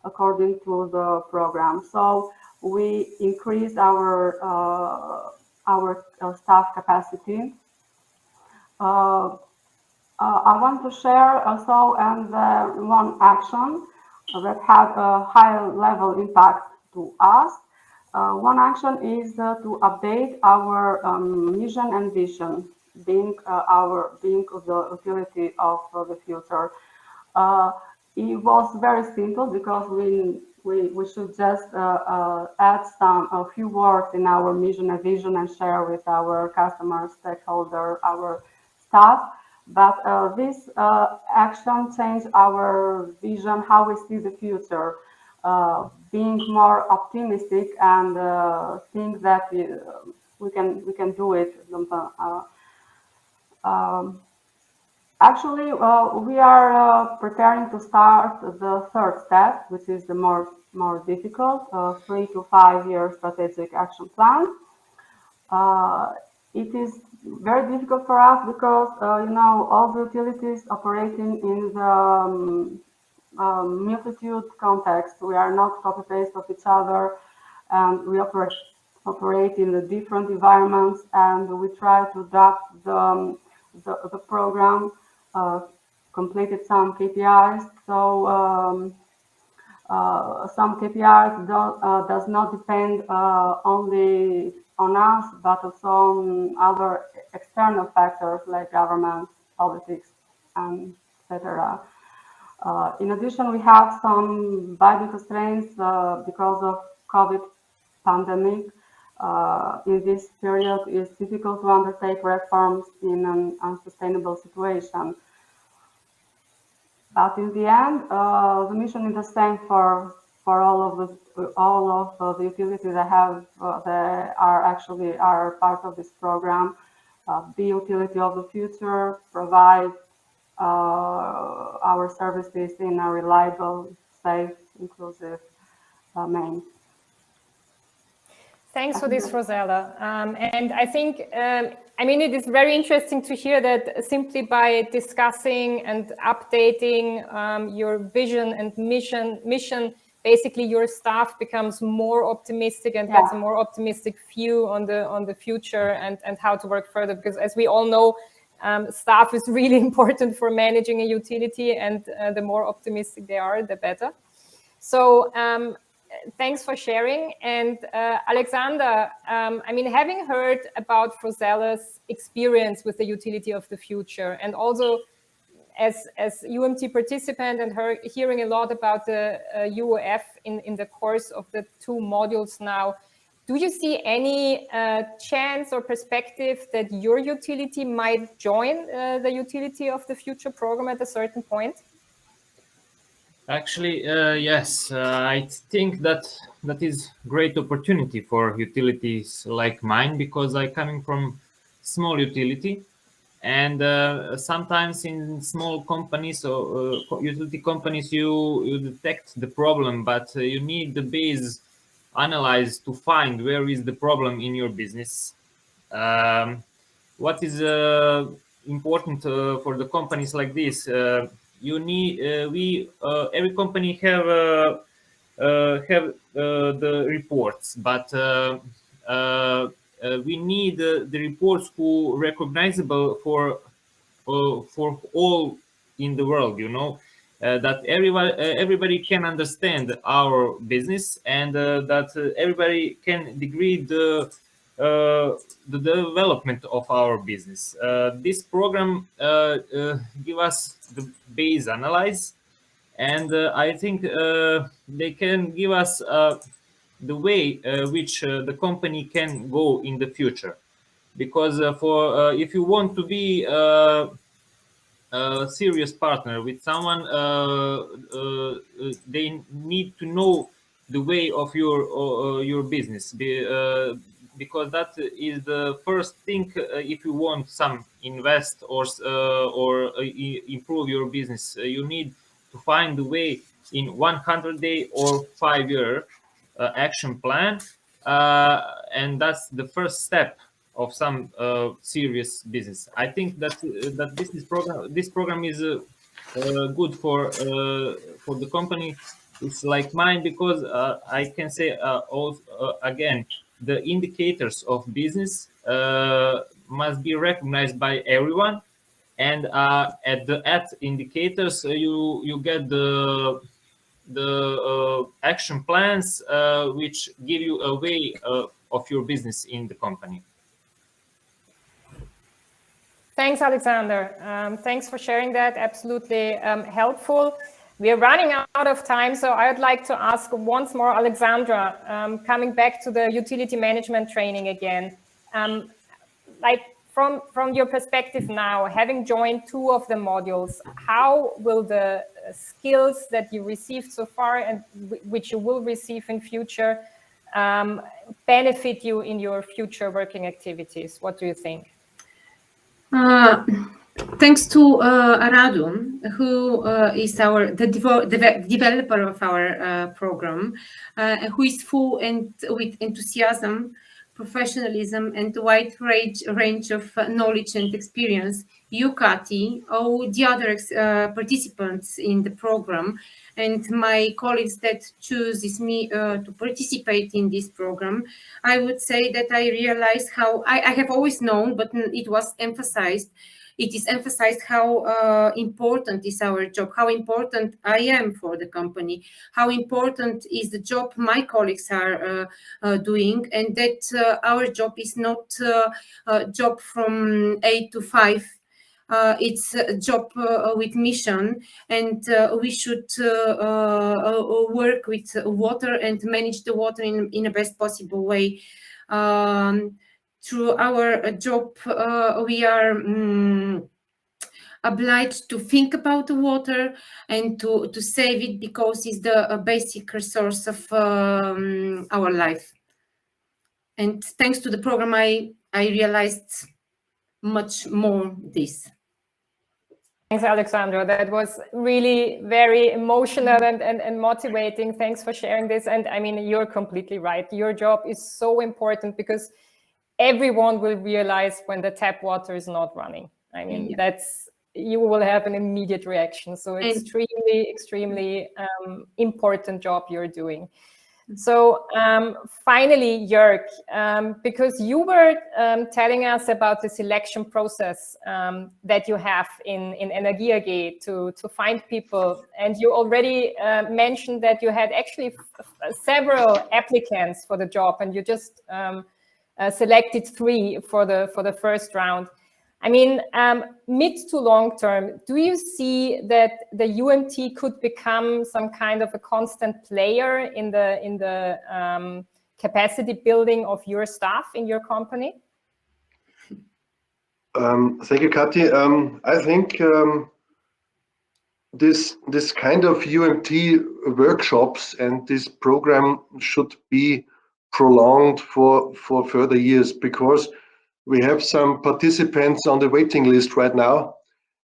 according to the program. So we increased our staff capacity. I want to share also one action that had a high level impact to us. One action is to update our mission and vision, being the utility of the future. It was very simple because we should just add a few words in our mission and vision and share with our customers, stakeholder, our staff. But this action changed our vision, how we see the future, being more optimistic and think that we can do it. Actually, we are preparing to start the third step, which is the more difficult 3 to 5 year strategic action plan. It is very difficult for us because all the utilities operating in the multitude context. We are not copy-paste of each other, and we operate in the different environments, and we try to adapt the program, completed some KPIs. So some KPIs does not depend only on us, but also on other external factors like government, politics, and etc. In addition, we have some budget constraints because of COVID pandemic. In this period, it's difficult to undertake reforms in an unsustainable situation. But in the end, the mission is the same for all of the utilities that are part of this program. Be utility of the future, provide our services in a reliable, safe, inclusive manner. Thanks for this, Rosella. And I think, it is very interesting to hear that simply by discussing and updating your vision and mission basically your staff becomes more optimistic and gets a more optimistic view on the future and how to work further. Because as we all know, staff is really important for managing a utility, and the more optimistic they are, the better. So thanks for sharing. And Alexander, I mean, having heard about Frozella's experience with the utility of the future, and also as UMT participant and hearing a lot about the UOF in the course of the 2 modules now, do you see any chance or perspective that your utility might join the Utility of the Future program at a certain point? Actually, yes, I think that is great opportunity for utilities like mine, because I coming from small utility, and sometimes in small companies or utility companies you detect the problem, but you need the base analyze to find where is the problem in your business. What is important for the companies like this? You need every company have the reports, but we need the reports who recognizable for all in the world, you know, that everybody can understand our business, and that everybody can degrade the development of our business. This program give us the base analyze, and I think they can give us the way which the company can go in the future. Because for if you want to be a serious partner with someone, they need to know the way of your business, because that is the first thing. If you want some invest or improve your business, you need to find the way in 100-day or 5-year action plan, and that's the first step of some serious business. I think that this program is good for the company. It's like mine, because I can say again, the indicators of business must be recognized by everyone, and at indicators you get the action plans which give you a way of your business in the company. Thanks, Alexander. Thanks for sharing that. Absolutely helpful. We are running out of time, so I would like to ask once more, Alexandra, coming back to the utility management training again. Like from your perspective now, having joined 2 of the modules, how will the skills that you received so far and which you will receive in future benefit you in your future working activities? What do you think? Thanks to Radu, who is the developer of our program, who is full and with enthusiasm, professionalism, and a wide range of knowledge and experience. You, Kati, all the other participants in the program, and my colleagues that chooses me to participate in this program, I would say that I realized how I have always known, but it was emphasized. It is emphasized how important is our job, how important I am for the company, how important is the job my colleagues are doing, and that our job is not a job from 8 to 5. It's a job with mission, and we should work with water and manage the water in the best possible way. Through our job, we are obliged to think about the water and to save it, because it's the basic resource of our life. And thanks to the program, I realized much more this. Thanks, Alexandra. That was really very emotional and motivating. Thanks for sharing this. And I mean, you're completely right. Your job is so important, because everyone will realize when the tap water is not running. I mean, that's you will have an immediate reaction. So extremely important job you're doing. So finally, Jörg, because you were telling us about the selection process that you have in Energie AG to find people, and you already mentioned that you had actually several applicants for the job, and you just selected 3 for the first round. I mean, mid to long term, do you see that the UMT could become some kind of a constant player in the capacity building of your staff in your company? Thank you, Kati. I think this kind of UMT workshops and this program should be prolonged for further years, because we have some participants on the waiting list right now,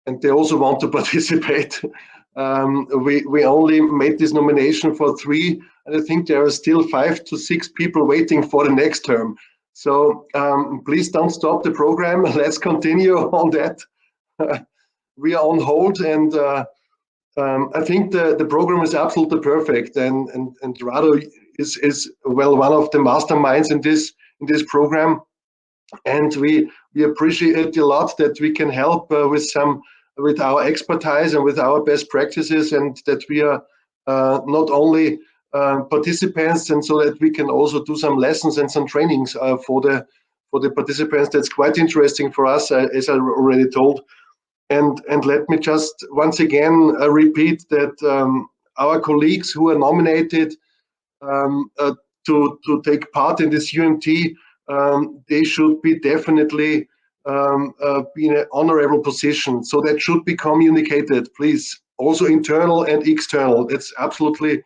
and they also want to participate. We only made this nomination for 3, and I think there are still 5 to 6 people waiting for the next term. So please don't stop the program. Let's continue on that. We are on hold, and I think the program is absolutely perfect, and Rado is well one of the masterminds in this program. And we appreciate a lot that we can help with our expertise and with our best practices, and that we are not only participants, and so that we can also do some lessons and some trainings for the participants. That's quite interesting for us, as I already told. And let me just once again repeat that our colleagues who are nominated to take part in this UMT, they should be definitely be in an honorable position. So that should be communicated, please. Also internal and external. It's absolutely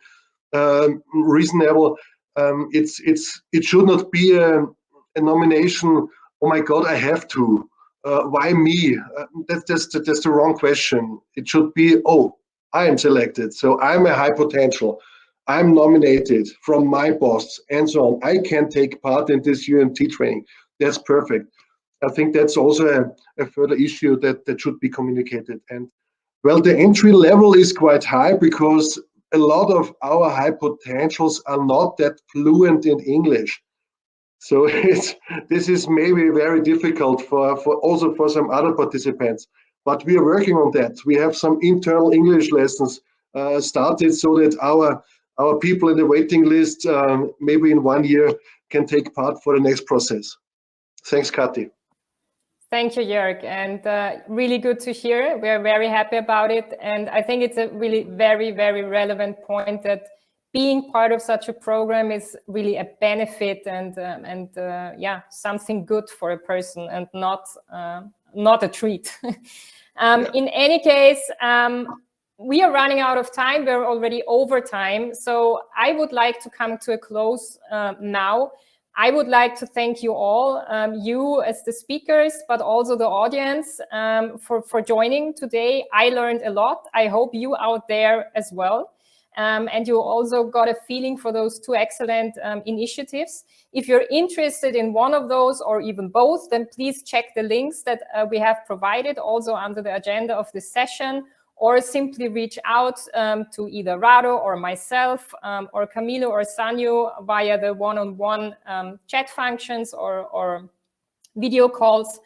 reasonable. It should not be a nomination. Oh my God, I have to. Why me? That's the wrong question. It should be, oh, I am selected, so I'm a high potential. I'm nominated from my boss and so on. I can take part in this UMT training. That's perfect. I think that's also a further issue that should be communicated. And well, the entry level is quite high because a lot of our high potentials are not that fluent in English. So this is maybe very difficult for also for some other participants. But we are working on that. We have some internal English lessons started so that our people in the waiting list, maybe in 1 year, can take part for the next process. Thanks, Kati. Thank you, Jörg, and really good to hear. We're very happy about it, and I think it's a really very, very relevant point that being part of such a program is really a benefit and yeah, something good for a person and not a treat. In any case, we are running out of time. We're already over time. So I would like to come to a close now. I would like to thank you all, you as the speakers, but also the audience for joining today. I learned a lot. I hope you out there as well. And you also got a feeling for those 2 excellent initiatives. If you're interested in one of those or even both, then please check the links that we have provided also under the agenda of this session, or simply reach out to either Rado or myself or Camilo or Sanyu via the one-on-one chat functions or video calls.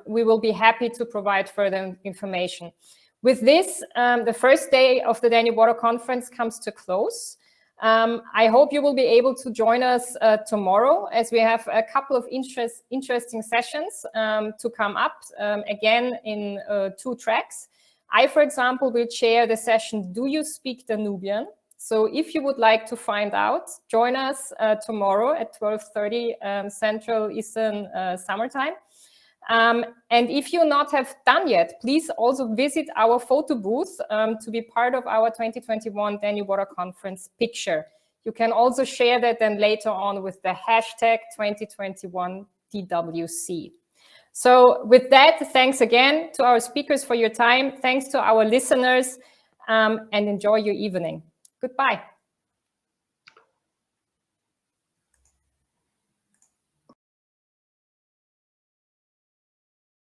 We will be happy to provide further information. With this, the first day of the Danube Water Conference comes to close. I hope you will be able to join us tomorrow, as we have a couple of interesting sessions to come up, again in 2 tracks. I, for example, will chair the session, Do You Speak Danubian? So if you would like to find out, join us tomorrow at 12:30 Central Eastern Summertime. And if you not have done yet, please also visit our photo booth to be part of our 2021 Danube Water Conference picture. You can also share that then later on with the hashtag 2021 DWC. So with that, thanks again to our speakers for your time. Thanks to our listeners, and enjoy your evening. Goodbye.